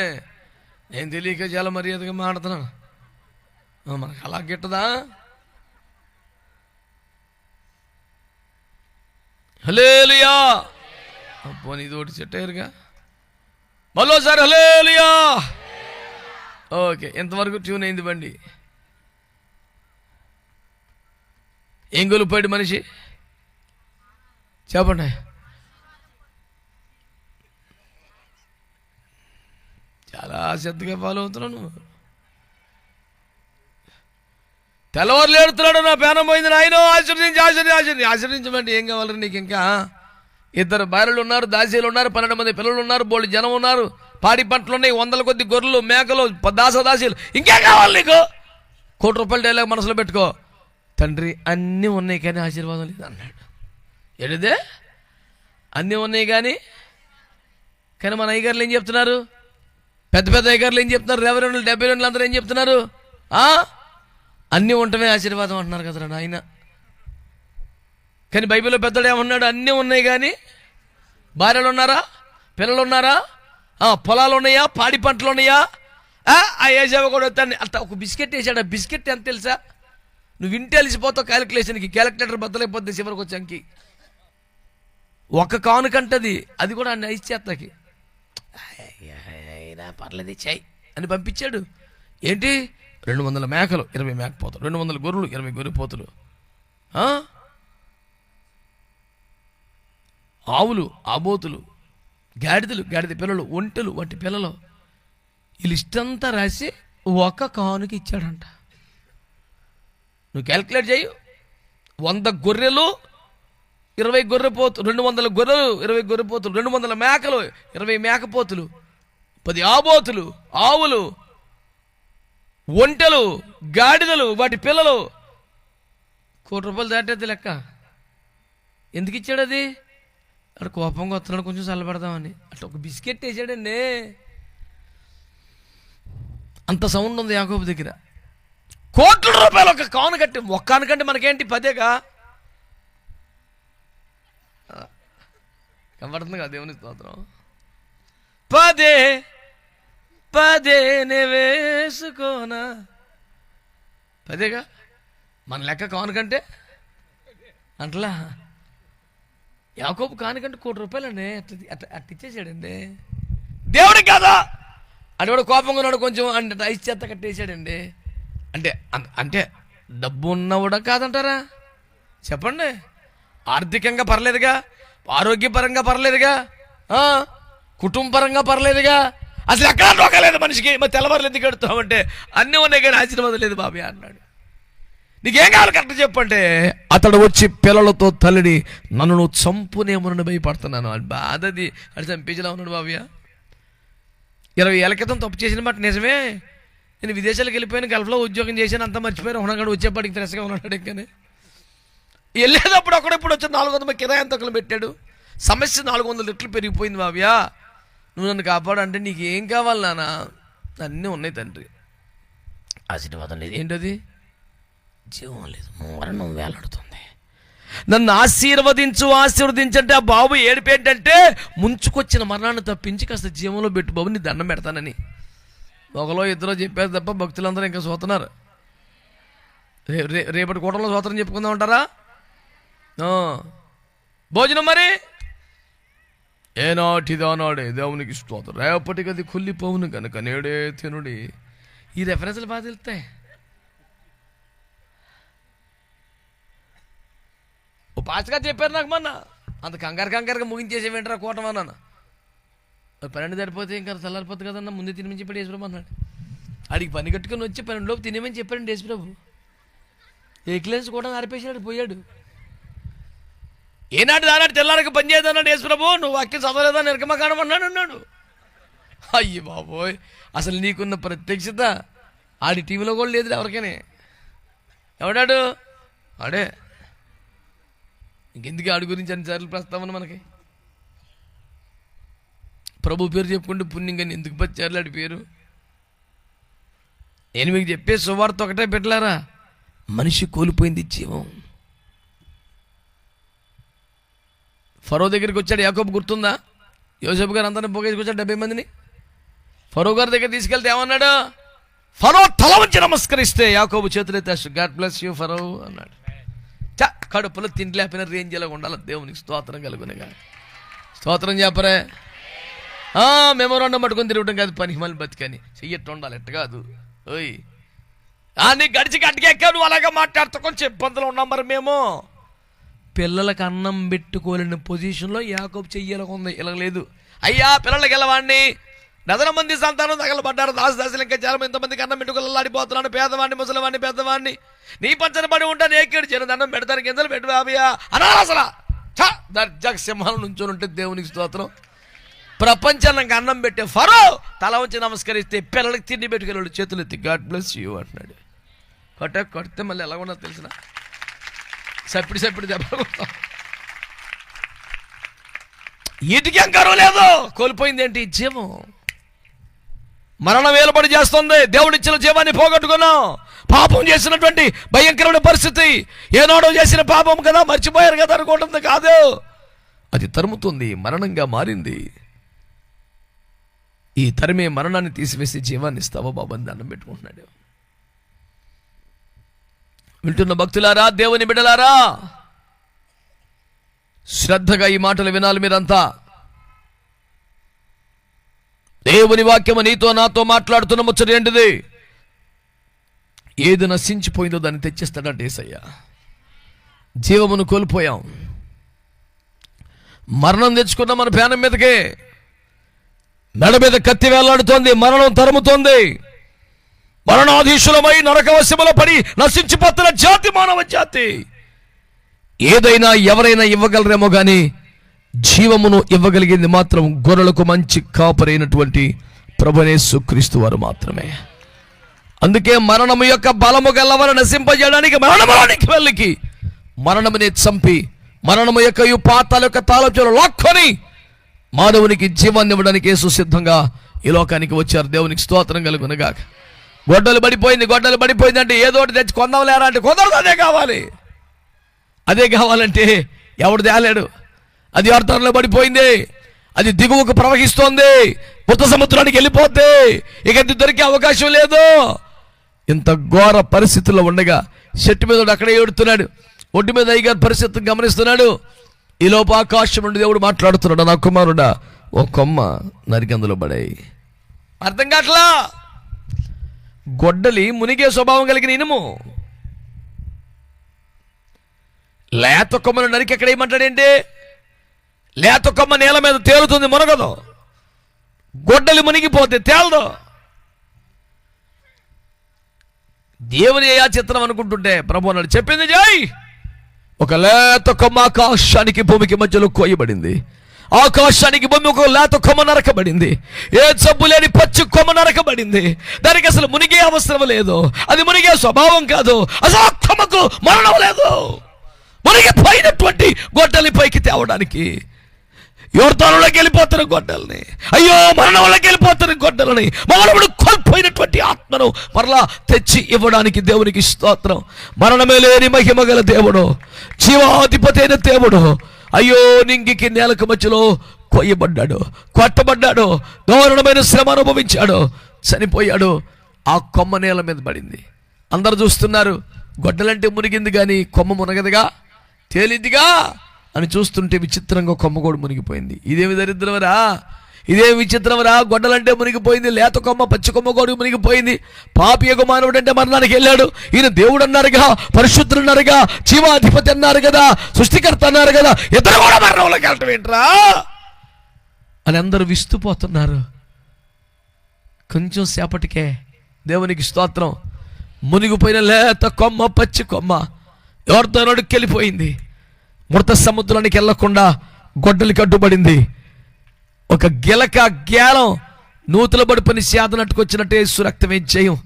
నేను తెలియక చాలా మర్యాదగా మాట్లాడుతున్నాను. మనకు అలా గిట్టదా? హల్లెలూయా. పోనీ ఇది ఒకటి చెట్టారుగా, మళ్ళోసారి హల్లెలూయా. ఓకే, ఎంతవరకు ట్యూన్ అయింది బండి? ఏం గొలిపోయాడు మనిషి చెప్పండి. చాలా శ్రద్ధగా ఫాలో అవుతున్నాను. తెల్లవారులు ఏడుతున్నాడు, నా పేనం పోయింది నాయనో, ఆశీర్వదించమంటే ఏం కావాలి నీకు? ఇంకా 2 భార్యలు ఉన్నారు, దాసీలు ఉన్నారు, 12 మంది పిల్లలు ఉన్నారు, బోళ్ళు జనం ఉన్నారు, పాడి పంటలు ఉన్నాయి, 100 కొద్ది గొర్రెలు మేకలు, దాసీలు, ఇంకేం కావాలి నీకు? ₹1,00,000 డైలాగ్ మనసులో పెట్టుకో. తండ్రి అన్నీ ఉన్నాయి కానీ ఆశీర్వాదం లేదు అన్నాడు. ఏడిదే? అన్నీ ఉన్నాయి కానీ మన అయ్యగారులు ఏం చెప్తున్నారు? పెద్ద అయ్యగారులు ఏం చెప్తున్నారు? 70 72 అందరూ ఏం చెప్తున్నారు? అన్నీ ఉండటమే ఆశీర్వాదం అంటున్నారు కదరా నాయన. కానీ బైబిల్లో పెద్దడు ఏమన్నాడు? అన్నీ ఉన్నాయి కానీ భార్యలు ఉన్నారా, పిల్లలు ఉన్నారా, పొలాలు ఉన్నాయా, పాడి పంటలు ఉన్నాయా? ఆ ఏజావ కూడా అంత ఒక బిస్కెట్ వేసాడు. ఆ బిస్కెట్ ఎంత తెలుసా? నువ్వు వింటే అలిసిపోతావు క్యాలిక్యులేషన్కి. క్యాలిక్యులేటర్ బద్దలైపోద్ది చివరికి వచ్చానికి. ఒక కానుకంటది, అది కూడా అన్ని ఐశ్చేత్తకి. పర్లేదు చాయ్ అని పంపించాడు. ఏంటి? 200 మేకలు, 20 మేకపోతులు, 200 గొర్రెలు, 20 గొర్రెపోతులు, ఆవులు, ఆబోతులు, గాడిద పిల్లలు, ఒంటెలు, వాటి పిల్లలు, ఈ లిస్ట్ అంతా రాసి ఒక కానుక ఇచ్చాడంట. నువ్వు క్యాల్కులేట్ చేయి. 100 గొర్రెలు, 20 గొర్రెపోతులు, 200 గొర్రెలు, 20 గొర్రెపోతులు, 200 మేకలు, 20 మేకపోతులు, 10 ఆబోతులు, ఆవులు, ఒంటెలు, గాడిదలు, వాటి పిల్లలు. ₹1,00,000 దాటేది లెక్క. ఎందుకు ఇచ్చాడు అది? అక్కడ కోపంగా వస్తున్నాడు, కొంచెం చల్లబడదామని. అట్లా ఒక బిస్కెట్ వేసాడండి. అంత సౌండ్ ఉంది యాకోబు దగ్గర. ₹1,00,000 ఒక కానుకట్టి. ఒక్క కానుకంటే మనకేంటి? 10గా కనబడుతుంది కదా దేవుని స్తోత్రం. 10 వేసుకోనా, 10గా మన లెక్క కానుకంటే అంటలా. యాకోబు కానుకంటే ₹1,00,000 అండి. అట్ట ఇచ్చేసాడండి దేవుడికి కదా. అంటే కూడా కోపంగా ఉన్నాడు కొంచెం, అంటే ఐస్ చేత కట్టేసాడండి. అంటే డబ్బు ఉన్నవాడా కాదంటారా? చెప్పండి. ఆర్థికంగా పర్లేదుగా, ఆరోగ్యపరంగా పర్లేదుగా, కుటుంబపరంగా పర్లేదుగా, అసలు ఎక్కడా రోగలేదు మనిషికి. మరి తెల్లవారులు ఎందుకు ఎడుతామంటే అన్నీ ఉన్నాయి కానీ ఆశీర్వాదం లేదు బాబీ అన్నాడు. నీకేం కావాలి కరెక్ట్ చెప్పంటే, అతడు వచ్చి పిల్లలతో తల్లిని నన్ను నువ్వు చంపునేమోనని భయపడుతున్నాను అని బాధది. అది చంపేసేలా ఉన్నాడు బాబయ్య. 20 ఏళ్ళ క్రితం తప్పు చేసిన మాట నిజమే. నేను విదేశాలకు వెళ్ళిపోయాను, గల్ఫ్లో ఉద్యోగం చేశాను, అంతా మర్చిపోయాను. ఉన్నాడు వచ్చేపాటికి ఫ్రెష్గా ఉన్నాడు. ఇంకనే వెళ్ళేటప్పుడు అక్కడెప్పుడు వచ్చి 400 కిరాయి అంత ఒకరు పెట్టాడు. సమస్య 400 రెట్లు పెరిగిపోయింది బాబయ్య. నువ్వు నన్ను కాపాడంటే నీకు ఏం కావాలి నాన్న? అన్నీ ఉన్నాయి తండ్రి, ఆశీర్వాదం లేదు. ఏంటది? జీవం లేదు, మరణం వేలాడుతుంది. నన్ను ఆశీర్వదించంటే ఆ బాబు ఏడిపేంటంటే ముంచుకొచ్చిన మరణాన్ని తప్పించి కాస్త జీవంలో పెట్టు బాబు, నీ దండం పెడతానని. ఒకలో ఇద్దరు చెప్పారు తప్ప భక్తులందరూ ఇంకా సోతున్నారు. రేపటి కూటంలో సోత్రం చెప్పుకుందాం అంటారా? భోజనం మరి ఏనాటిది ఆనాడే దేవునికి స్తోత్రం, రేపటికి అది కుళ్ళిపోవును కనుక నేడే తినుడి. ఈ రెఫరెన్స్లు బాగా తెలుస్తాయి. ఓ పాస్గా చెప్పారు నాకు మొన్న, అంత కంగారుగా ముగించేసేవేంటారా కూటమన్నాను. 12 సరిపోతే ఇంకా చల్లారిపోతుంది కదన్నా, ముందే తినమని చెప్పాడు యేసుప్రభు అన్నాడు. అడిగి పని కట్టుకొని వచ్చి 12 లోపు తినేమని చెప్పాడండి యేసుప్రభు. ఎక్లెన్స్ కూడా ఆరిపేసాడు, పోయాడు. ఏనాడు దానాడు తెల్లారికి పని చేయదన్నాడు యేసుప్రభు. నువ్వు వాక్యం చదవలేదా నిర్గమకాండం అన్నాడు. అయ్యి బాబోయ్, అసలు నీకున్న ప్రత్యక్షత ఆడి టీవీలో కూడా లేదు ఎవరికైనా. ఎవడాడు ఆడే. ఇంకెందుకు ఆడి గురించి అన్నిసార్లు ప్రస్తావన మనకి? ప్రభు పేరు చెప్పుకుంటే పుణ్యం, కానీ ఎందుకు పచ్చారు ఆడి పేరు? నేను మీకు చెప్పే సువార్త ఒకటే పెట్టలారా, మనిషి కోల్పోయింది జీవం. ఫరో దగ్గరికి వచ్చాడు యాకోబు, గుర్తుందా? యోసేపు గారు అందరిని పోగేసుకు వచ్చాడు 70 మందిని. ఫరో గారి దగ్గర తీసుకెళ్తే ఏమన్నాడు? ఫరో తల వంచి నమస్కరిస్తే యాకోబు చేతులెత్తాడు, గాడ్ బ్లెస్ యూ ఫరో అన్నాడు. కడుపులో తిండిలేపిన రేంజ్లో ఉండాలి. దేవునికి స్తోత్రం కలుగునగా. స్తోత్రం చెప్పరే. మెమోరాండం పట్టుకొని తిరగటం కాదు, పనికి మళ్ళీ బతికని చెయ్యట్టు ఉండాలి. ఎట్ట కాదు ఓయ్, నీ గడిచి గట్టిగా ఎక్కావు, నువ్వు అలాగే మాట్లాడుతూ కొంచెం ఇబ్బందులు ఉన్నాం. మరి మేము పిల్లలకు అన్నం పెట్టుకోలేని పొజిషన్లో యాకోబు చెయ్యాలకు ఉంది, ఇలా లేదు. అయ్యా పిల్లలకి వెళ్ళవాడిని, డజన మంది సంతానం తగలబడ్డారు, దాసదాసులు ఇంకా చాలా ఇంతమందికి అన్నం పెట్టుకోలాడిపోతున్నాను, పేదవాడిని ముసలివాడిని పెద్దవాడిని, నీ పచ్చని పడి ఉంటాను, ఏకేడు చిన్న దండం పెడతాను, గింజలు పెట్టు బాబయ్యా అన్నారు. అసలు దర్జాక్ సింహాలు నుంచొని ఉంటే దేవునికి స్తోత్రం. ప్రపంచానికి అన్నం పెట్టే ఫరో తల వచ్చి నమస్కరిస్తే పిల్లలకి తిండి పెట్టుకెళ్ళాడు, చేతులు ఎత్తి గాడ్ బ్లెస్ యూ అంటున్నాడు. కొడితే మళ్ళీ ఎలా ఉన్నది తెలిసిన సప్పిడి దెబ్బలు. వీటికి అంకారం లేదు, కోల్పోయింది ఏంటి? జీవం. మరణం వేలుబడి చేస్తుంది. దేవుడిచ్చిన జీవాన్ని పోగొట్టుకున్నాం. పాపం చేసినటువంటి భయంకరమైన పరిస్థితి, ఏనాడో చేసిన పాపం కదా, మర్చిపోయారు కదా అనుకోవడం కాదు, అది తరుముతుంది, మరణంగా మారింది. ఈ తరిమే మరణాన్ని తీసివేసి జీవాన్ని ఇస్తావా బాబు అని దండం పెట్టుకుంటున్నాడు. వింటున్న భక్తులారా, దేవుని బిడ్డలారా, శ్రద్ధగా ఈ మాటలు వినాలి మీరంతా. దేవుని వాక్యము నీతో నాతో మాట్లాడుతున్న ముచ్చట ఏంటిది? ఏది నశించిపోయిందో దాన్ని తెచ్చిస్తాడంటే యేసయ్య. జీవమును కోల్పోయాం, మరణం తెచ్చుకున్న మన పేనం మీదకే, మెడ మీద కత్తి వేలాడుతోంది, మరణం తరుముతోంది. మరణాధీశులమై నరకవశములో పడి నశించిపోతున్న జాతి మానవ జాతి. ఏదైనా ఎవరైనా ఇవ్వగలరేమో కానీ జీవమును ఇవ్వగలిగింది మాత్రం గొర్రెలకు మంచి కాపరైనటువంటి ప్రభువైన యేసుక్రీస్తు వారు మాత్రమే. అందుకే మరణము యొక్క బలము గలవారు నశింపజేయడానికి మరణములోనికి వెళ్ళి మరణముని చంపి మరణము యొక్క పాతాల యొక్క తాళం లాక్కొని మానవునికి జీవాన్ని ఇవ్వడానికి యేసు సిద్ధంగా ఈ లోకానికి వచ్చారు. దేవునికి స్తోత్రం కలుగునుగాక. గొడ్డలు పడిపోయింది అంటే ఏదోటి తెచ్చి కొందాం లేరా అంటే కుదరదు, అదే కావాలంటే ఎవడు తేలేడు. అది అర్థంలో పడిపోయింది, అది దిగువకు ప్రవహిస్తోంది, పుట్ట సముద్రానికి వెళ్ళిపోద్ది, ఇక అది దొరికే అవకాశం లేదు. ఇంత ఘోర పరిస్థితుల్లో ఉండగా చెట్టు మీద అక్కడే ఏడుతున్నాడు, ఒడ్డు మీద అయ్యగారు పరిస్థితిని గమనిస్తున్నాడు. ఈ లోపు ఆకాశం నుండి దేవుడు మాట్లాడుతున్నాడు, నా కుమారుడా ఓ కొమ్మ నరికి అందులో పడాయి. అర్థం కావట్లా. గొడ్డలి మునిగే స్వభావం కలిగిన ఇనుము, లేత కొమ్మను నరికి ఎక్కడ ఏమంటాడేంటి? లేత కొమ్మ నేల మీద తేలుతుంది, మునగదు. గొడ్డలి మునిగిపోతే తేలదు. దేవుని ఏ చిత్రం అనుకుంటుంటే ప్రభు అన్నాడు, చెప్పింది జై. ఒక లేత కొమ్మ ఆకాశానికి భూమికి మధ్యలో కోయబడింది. ఆకాశానికి భూమి ఒక లేత కొమ్మ నరకబడింది. ఏ జబ్బు లేని పచ్చి కొమ్మ నరకబడింది. దానికి అసలు మునిగే అవసరం లేదు, అది మునిగే స్వభావం కాదు. అసలు ఆ కొమ్మకు మరణం లేదు. మునిగిపోయినటువంటి గొడ్డలి పైకి తేవడానికి యోర్దానులోకి వెళ్ళిపోతున్న గొడ్డల్ని, అయ్యో మరణంలోకి వెళ్ళిపోతున్న గొడ్డలని, మానవుడు కోల్పోయినటువంటి ఆత్మను మరలా తెచ్చి ఇవ్వడానికి దేవునికి స్తోత్రం. మరణమే లేని మహిమ గల దేవుడు, జీవాధిపతి అయిన దేవుడు అయ్యో నింగికి నేలకు మధ్యలో కొయ్యబడ్డాడు, కొట్టబడ్డాడు, దారుణమైన శ్రమ అనుభవించాడు, చనిపోయాడు. ఆ కొమ్మ నేల మీద పడింది. అందరు చూస్తున్నారు. గొడ్డలంటే మునిగింది కానీ కొమ్మ మునగదుగా, తేలిందిగా. అని చూస్తుంటే విచిత్రంగా కొమ్మ కూడా మునిగిపోయింది. ఇదేమి దరిద్రమరా, ఇదేమి విచిత్రమరా, గొడ్డలంటే మునిగిపోయింది, లేత కొమ్మ పచ్చి కొమ్మ కూడా మునిగిపోయింది. పాపి యజమానుడు అంటే మరణానికి వెళ్ళాడు, ఈయన దేవుడు అన్నారుగా, పరిశుద్ధులు అన్నారుగా, జీవాధిపతి అన్నారు కదా, సృష్టికర్త అన్నారు కదా, ఇద్దరు కూడా మరణంలోకి వెళ్ళటం ఏంట్రా అని అందరూ విస్తుపోతున్నారు. కొంచెం సేపటికే దేవునికి స్తోత్రం, మునిగిపోయిన లేత కొమ్మ పచ్చి కొమ్మ యోర్దానుకి వెళ్ళిపోయింది. మృత సముద్రానికి వెళ్లకుండా గొడ్డలికి అడ్డుపడింది. ఒక గిలక గేలం నూతుల పడిపోయి సేదనట్టుకొచ్చినట్టే యేసు రక్తం ఏం చేయం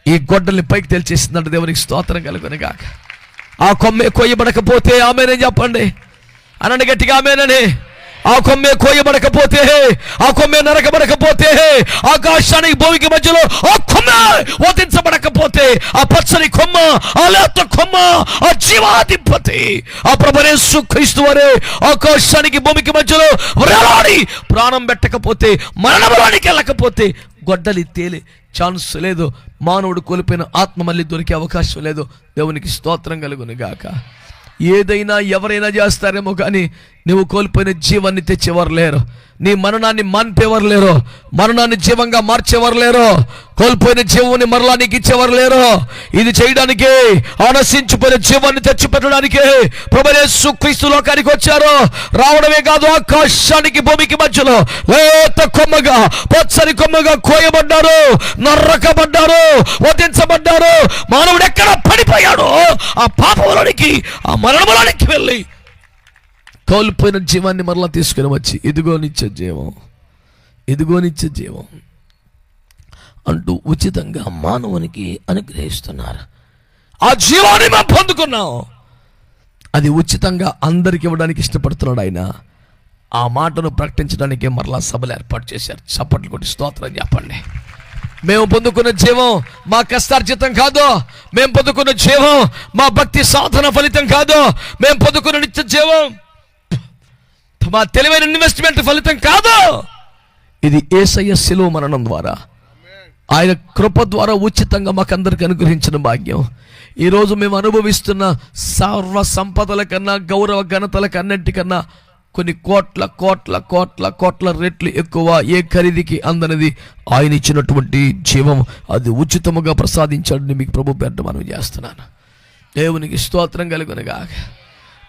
ఈ గొడ్డల్ని పైకి తెలిచేసిందంట. దేవునికి స్తోత్రం కలుగునుగాక. ఆ కొమ్మే కొయ్యబడకపోతే ఆమెనే చెప్పండి, అనండి గట్టిగా ఆమెనని. ఆ కొమ్మే కోయబడకపోతే, ఆ కొమ్మే నరకబడకపోతే, ఆకాశానికి భూమికి మధ్యలో ఆ కొమ్మే వధించబడకపోతే, ఆ పచ్చని కొమ్మ, ఆ లేత కొమ్మ, ఆ జీవాధిపతి ఆ ప్రభువైన యేసుక్రీస్తు వారే ఆకాశానికి భూమికి మధ్యలో వేలాడి ప్రాణం పెట్టకపోతే, మరణంలోనికి వెళ్ళకపోతే గొడ్డలి తేలే ఛాన్స్ లేదు. మానవుడు కోల్పోయిన ఆత్మ మళ్ళీ దొరికే అవకాశం లేదు. దేవునికి స్తోత్రం కలుగునుగాక. ఏదైనా ఎవరైనా చేస్తారేమో కానీ నువ్వు కోల్పోయిన జీవాన్ని తెచ్చేవారు లేరు, నీ మరణాన్ని మాన్పేవారు లేరు, మరణాన్ని జీవంగా మార్చేవారు లేరు, కోల్పోయిన జీవాన్ని మరలా నీకు ఇచ్చేవారు లేరు. ఇది చేయడానికి, ఆనసించిపోయిన జీవాన్ని తెచ్చిపెట్టడానికి ప్రభువైన యేసుక్రీస్తు లోకానికి వచ్చారు. రావడమే కాదు, ఆకాశానికి భూమికి మధ్యలో లేత కొమ్మగా పచ్చని కొమ్మగా కోయబడ్డారు, నరకబడ్డారు, వధించబడ్డారు. మానవుడు ఎక్కడ పడిపోయాడో ఆ పాపంలోనికి, ఆ మరణంలోనికి వెళ్ళి కోల్పోయిన జీవాన్ని మరలా తీసుకుని వచ్చి ఇదిగో నిత్య జీవం, ఇదిగో నిత్య జీవం అంటూ ఉచితంగా మానవునికి అనుగ్రహిస్తున్నారు. ఆ జీవాన్ని మేము పొందుకున్నాం, అది ఉచితంగా అందరికి ఇవ్వడానికి ఇష్టపడుతున్నాడు ఆయన. ఆ మాటను ప్రకటించడానికి మరలా సభలు ఏర్పాటు చేశారు. చప్పట్లు కొట్టి స్తోత్రం చెప్పండి. మేము పొందుకున్న జీవం మా కష్టార్జితం కాదు, మేము పొందుకున్న జీవం మా భక్తి సాధన ఫలితం కాదు, మేము పొందుకున్న నిత్య జీవం మా తెలివైన ఇన్వెస్ట్మెంట్ ఫలితం కాదు. ఇది యేసయ్య శిలువ మరణం ద్వారా, ఆయన కృప ద్వారా ఉచితంగా మాకందరికి అనుగ్రహించిన భాగ్యం. ఈరోజు మేము అనుభవిస్తున్న సర్వ సంపదల కన్నా, గౌరవ ఘనతల కన్నింటికన్నా కొన్ని కోట్ల కోట్ల కోట్ల కోట్ల రెట్లు ఎక్కువ ఏ ఖరీదికి అందనిది ఆయన ఇచ్చినటువంటి జీవం. అది ఉచితముగా ప్రసాదించాడని మీకు ప్రభు పేరిట మనం చేస్తున్నాను. దేవునికి స్తోత్రం కలుగునుగాక.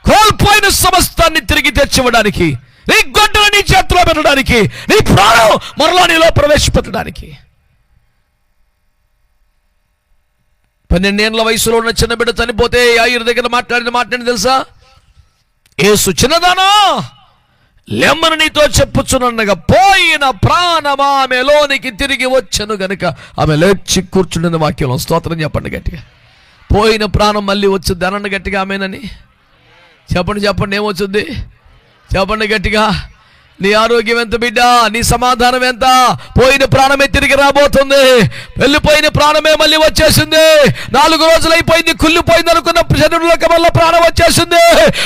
కోల్పోయిన సమస్తాన్ని తిరిగి తెచ్చివ్వడానికి, నీ గొడ్డలు నీ చేతిలో పెట్టడానికి, నీ ప్రాణం మరలా నీలో ప్రవేశపెట్టడానికి. 12 ఏళ్ల వయసులో ఉన్న చిన్న బిడ్డ చనిపోతే యాయిరు దగ్గర మాట్లాడిన మాట్లాడి తెలుసా? యేసు చిన్నదానా లెమ్మని నీతో చెప్పుచునగా పోయిన ప్రాణమా ఆమెలోనికి తిరిగి వచ్చను గనుక ఆమె లేచి కూర్చుండిన వాక్యం. స్తోత్రం చెప్పండి గట్టిగా. పోయిన ప్రాణం మళ్ళీ వచ్చుద్ది అనండి గట్టిగా ఆమెనని. చెప్పండి చెప్పండి, ఏమొచ్చుద్ది చెప్పండి గట్టిగా. నీ ఆరోగ్యం ఎంత బిడ్డ, నీ సమాధానం ఎంత? పోయిన ప్రాణమే తిరిగి రాబోతుంది. వెళ్ళిపోయిన ప్రాణమే మళ్ళీ వచ్చేసింది. 4 రోజులు అయిపోయింది, కుళ్ళిపోయింది అనుకున్న శరీరంలోకి మళ్ళీ ప్రాణం వచ్చేసింది.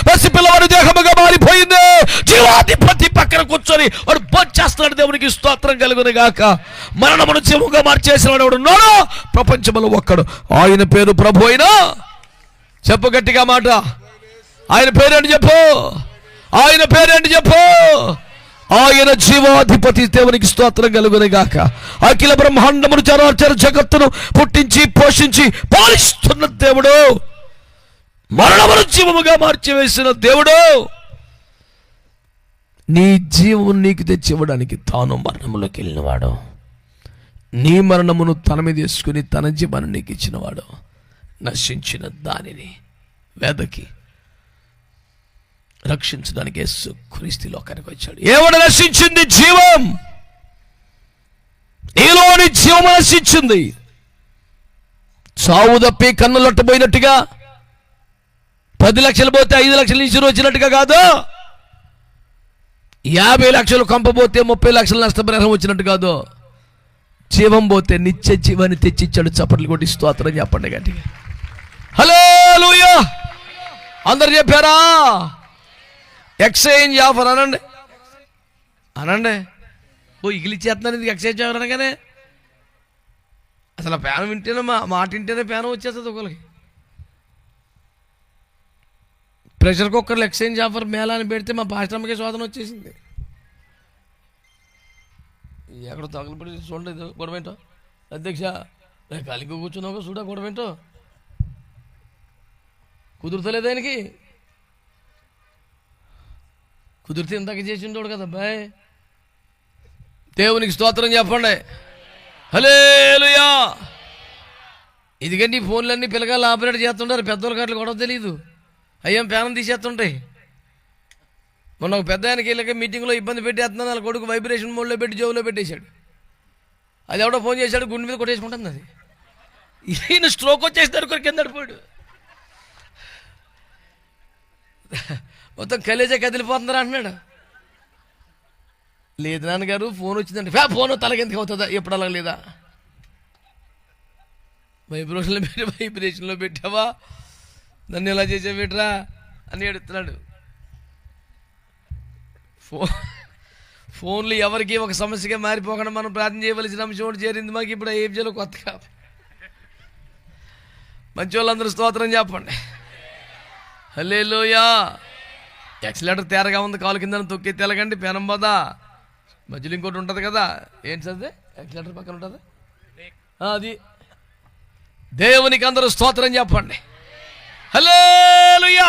పసిపిల్లవాడి దేహముగా మారిపోయింది. జీవాధిపతి పక్కన కూర్చొని వాడు బొచ్చేస్తున్నాడు. దేవునికి స్తోత్రం కలుగునుగాక. మరణమును జీవముగా మార్చేసిన వాడు ఉన్నాడు ప్రపంచంలో ఒక్కడు. ఆయన పేరు ప్రభు అయినా. చెప్పు గట్టిగా మాట. ఆయన పేరేంటి చెప్పు, ఆయన పేరేంటి చెప్పు. ఆయన జీవాధిపతి. దేవునికి స్తోత్రం కలుగునుగాక. అఖిల బ్రహ్మాండమును చరాచర జగత్తును పుట్టించి పోషించి పాలిస్తున్న దేవుడు, మరణమును జీవముగా మార్చివేసిన దేవుడు, నీ జీవము నీకు తెచ్చివ్వడానికి తాను మరణములోకి వెళ్ళినవాడు, నీ మరణమును తన మీద వేసుకుని తన జీవాన్ని నీకు ఇచ్చినవాడు, నశించిన దానిని వెదకి రక్షించడానికి యేసు క్రీస్తు లోకానికి వచ్చాడు. ఎవడు నశించింది? జీవం. నీలోని జీవం నశించింది. చావు తప్పి కన్నులొట్టబోయినట్టుగా 10 లక్షలు పోతే 5 లక్షలు ఇన్సూరెన్స్ వచ్చినట్టుగా కాదు. 50 లక్షలు కంపబోతే 30 లక్షలు నష్టపరిహారం వచ్చినట్టు కాదు. జీవం పోతే నిత్య జీవాన్ని తెచ్చిచ్చాడు. చప్పట్లు కొట్టి స్తోత్రం చెప్పండి గట్టిగా. హల్లెలూయా. అందరు చెప్పారా? ఎక్స్చేంజ్ ఆఫర్ అనండి, అనండి. ఇగిలిచ్చేస్తున్నాను ఇది ఎక్స్చేంజ్ ఆఫర్ అనగానే. అసలు ప్యానం వింటేనే మాట వింటేనే ప్యానం వచ్చేస్తుంది ఒకరికి. ప్రెషర్ కుక్కర్లు ఎక్స్చేంజ్ ఆఫర్ మేళా అని పెడితే మా పాస్టర్కి శోధన వచ్చేసింది. ఎక్కడ తగలపడి చూడలేదు గొడవేంటో అధ్యక్ష, కలిగి కూర్చున్నావు చూడ గొడవేంటో కుదురుతలేదు ఆయనకి. కుదిరితే ఇందాక చేసి ఉండోడు కదా అబ్బాయి. దేవునికి స్తోత్రం చెప్పండి. హల్లెలూయా. ఇదిగండి ఫోన్లన్నీ పిల్లగాళ్ళు ఆపరేట్ చేస్తుంటారు, పెద్దోళ్ళ కాట్లు గొడవ తెలియదు, అయ్యాం ప్యానం తీసేస్తుంటాయి. మొన్న ఒక పెద్ద ఆయనకి వెళ్ళక మీటింగ్లో ఇబ్బంది పెట్టేస్తున్నాను, వాళ్ళ కొడుకు వైబ్రేషన్ మోడ్లో పెట్టి జోబులో పెట్టేశాడు. అది ఎవడో ఫోన్ చేశాడు, గుండె మీద కొట్టేసుకుంటుంది. అది ఈయన స్ట్రోక్ వచ్చేసినాడు, కింద పడిపోయాడు. మొత్తం కలేజా కదిలిపోతున్నారా అంటున్నాడు. లేదు నాన్నగారు ఫోన్ వచ్చిందంటే ఫోన్ తలకెందుకు అవుతుందా, ఎప్పుడు అలా లేదా, వైబ్రేషన్లో పెట్టావా, నన్ను ఎలా చేసావు పెట్టరా అని అడుగుతున్నాడు. ఫోన్లు ఎవరికి ఒక సమస్యగా మారిపోకుండా మనం ప్రార్థన చేయవలసిన అంశం ఒకటి చేరింది మాకు ఇప్పుడు. ఏం చేయాలో కొత్తగా మంచి వాళ్ళందరూ స్తోత్రం చెప్పండి. హల్లెలూయా. యాక్సిలేటర్ తేరగా ఉంది, కాలు కింద తొక్కి తెలగండి, పెనం పోదా, మధ్యలో ఇంకోటి ఉంటుంది కదా, ఏంటి చదివే యాక్సిలేటర్ పక్కన ఉంటుంది అది. దేవునికి అందరూ స్తోత్రం చెప్పండి. హల్లెలూయా.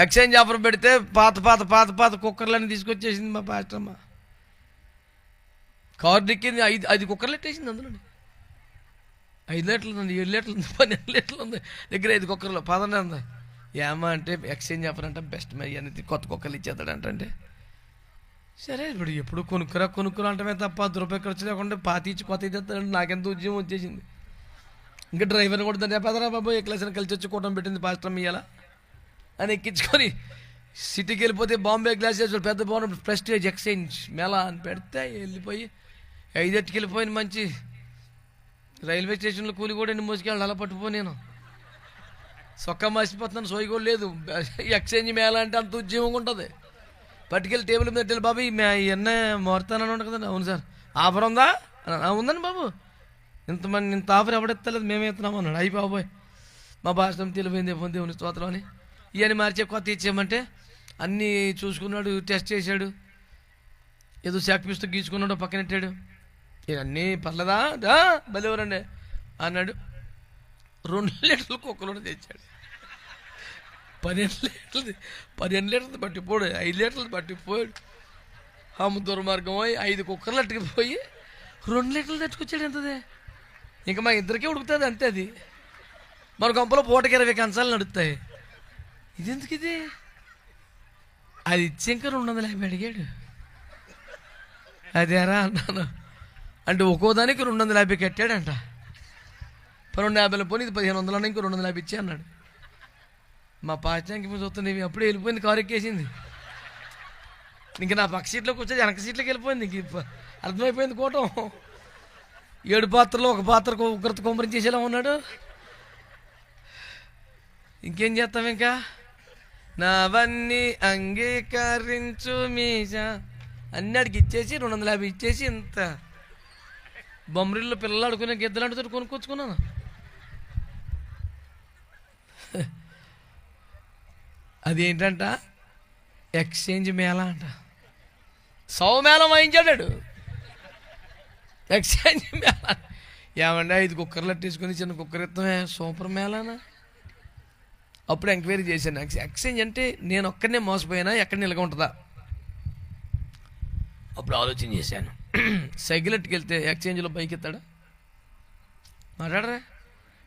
ఎక్స్చేంజ్ ఆఫర్ పెడితే పాత పాత పాత పాత కుక్కర్లన్నీ తీసుకొచ్చేసింది మా పాస్టమ్మ. కారు దిక్కింది, 5 కుక్కర్లు ఎట్టేసింది. అందులో 5 లీటర్లు ఉంది, 7 లీటర్లు ఉంది, 12 లీటర్లు ఉంది, దగ్గర 5 కుక్కర్లు 10 ఉంది. ఏమా అంటే ఎక్స్చేంజ్ ఆఫర్ అంటే బెస్ట్ మరి అనేది కొత్త కుక్కర్లు ఇచ్చేస్తాడంటే, సరే ఇప్పుడు ఎప్పుడు కొనుక్కురా అంటే తప్ప ₹10 ఖర్చు లేకుండా పాతిచ్చి కొత్త ఇచ్చేస్తాడంటే నాకెంత ఉద్యమం వచ్చేసింది. ఇంకా డ్రైవర్ని కూడా దాన్ని పెదరా బాబు ఏ క్లాస్ కలిసి వచ్చి కూటమి పెట్టింది పాస్టమ్ ఇయ్యాలా అని ఎక్కించుకొని సిటీకి వెళ్ళిపోతే బాంబే గ్లాసెస్ పెద్ద భవనం ప్రెస్టేజ్ ఎక్స్చేంజ్ మేళా అని పెడితే వెళ్ళిపోయి 5:00కి వెళ్ళిపోయిన మంచి రైల్వే స్టేషన్లో కూలి కూడా ఎన్ని మోసుకెళ్ళి అలా పట్టుపో నేను సొక్క మాసిపోతున్నాను, సోయి కూడా లేదు. ఎక్స్చేంజ్ మేళా అంటే అంత ఉద్యమంగా ఉంటుంది. పట్టుకెళ్ళి టేబుల్ మీద వెళ్ళి బాబు ఇవన్నీ మారుతానని ఉంటుంది కదండి. అవును సార్ ఆఫర్ ఉందా, ఉందండి బాబు, ఇంత ఆఫర్ ఎవడెత్తలేదు మేమే ఎత్తున్నాం అన్నాడు. అయ్యి బాబోయ్ మా భాష తెలిపోయింది దేవుని స్తోత్రం అని. ఇవన్నీ మార్చే కొత్త ఇచ్చేయమంటే అన్నీ చూసుకున్నాడు, టెస్ట్ చేశాడు, ఏదో శాక్పిస్తూ గీచుకున్నాడు, పక్కనెట్టాడు. ఇవన్నీ పర్లేదా బలేవరండి అన్నాడు. 2 లీటర్లు కుక్కలు తెచ్చాడు. 12 లీటర్లు పట్టిపోయాడు, 5 లీటర్లు పట్టిపోయాడు. దుర్మార్గం 5 కుక్కర్లు అట్టుకుపోయి 2 లీటర్లు తెచ్చుకొచ్చాడు. ఎంతదే ఇంకా మా ఇద్దరికే ఉడుకుతుంది అంతే. అది మన గంపలో పూటకి 20 కంచాలు నడుస్తాయి. ఇది ఎందుకు ఇది, అది ఇచ్చి ఇంకా 250 అడిగాడు. అదేరా అన్నాను. అంటే ఒక్కో దానికి 250 కట్టాడంట. 1250 పోనీ ఇది 1500 అన్న, ఇంకో 250 ఇచ్చి అన్నాడు. మా పాస్టానికి మీద చూస్తుంది, అప్పుడే వెళ్ళిపోయింది, కారు ఎక్కేసింది. ఇంక నా పక్క సీట్లో కూర్చొని వెనక సీట్లోకి వెళ్ళిపోయింది. ఇంక అర్థమైపోయింది కూటం. 7 పాత్రలో ఒక పాత్రకు ఉగ్రత కుమ్మరించేసేలా ఉన్నాడు. ఇంకేం చేస్తాం, ఇంకా నావన్నీ అంగీకరించు మీసా అన్నిటికి ఇచ్చేసి 250 ఇచ్చేసి ఇంత బొమ్మరిల్లో పిల్లలు ఆడుకునే గిద్దలు ఆడుతూ కొనుక్కొచ్చుకున్నాను. అదేంటంట ఎక్స్చేంజ్ మేళా అంట. సౌమేళం వాయించాడు. ఎక్స్చేంజ్ మేళా ఏమంటే 5 కుక్కర్లు అట్టేసుకుని చిన్న కుక్కర్ ఇస్తామే సూపర్ మేళానా. అప్పుడు ఎంక్వైరీ చేశాను, ఎక్స్చేంజ్ అంటే నేను ఒక్కడనే మోసపోయినా ఎక్కడ నిలగా ఉంటుందా. అప్పుడు ఆలోచన చేశాను, సైకిల్ ఎట్టుకెళ్తే ఎక్స్చేంజ్లో బైక్ ఎత్తాడా, మాట్లాడరా,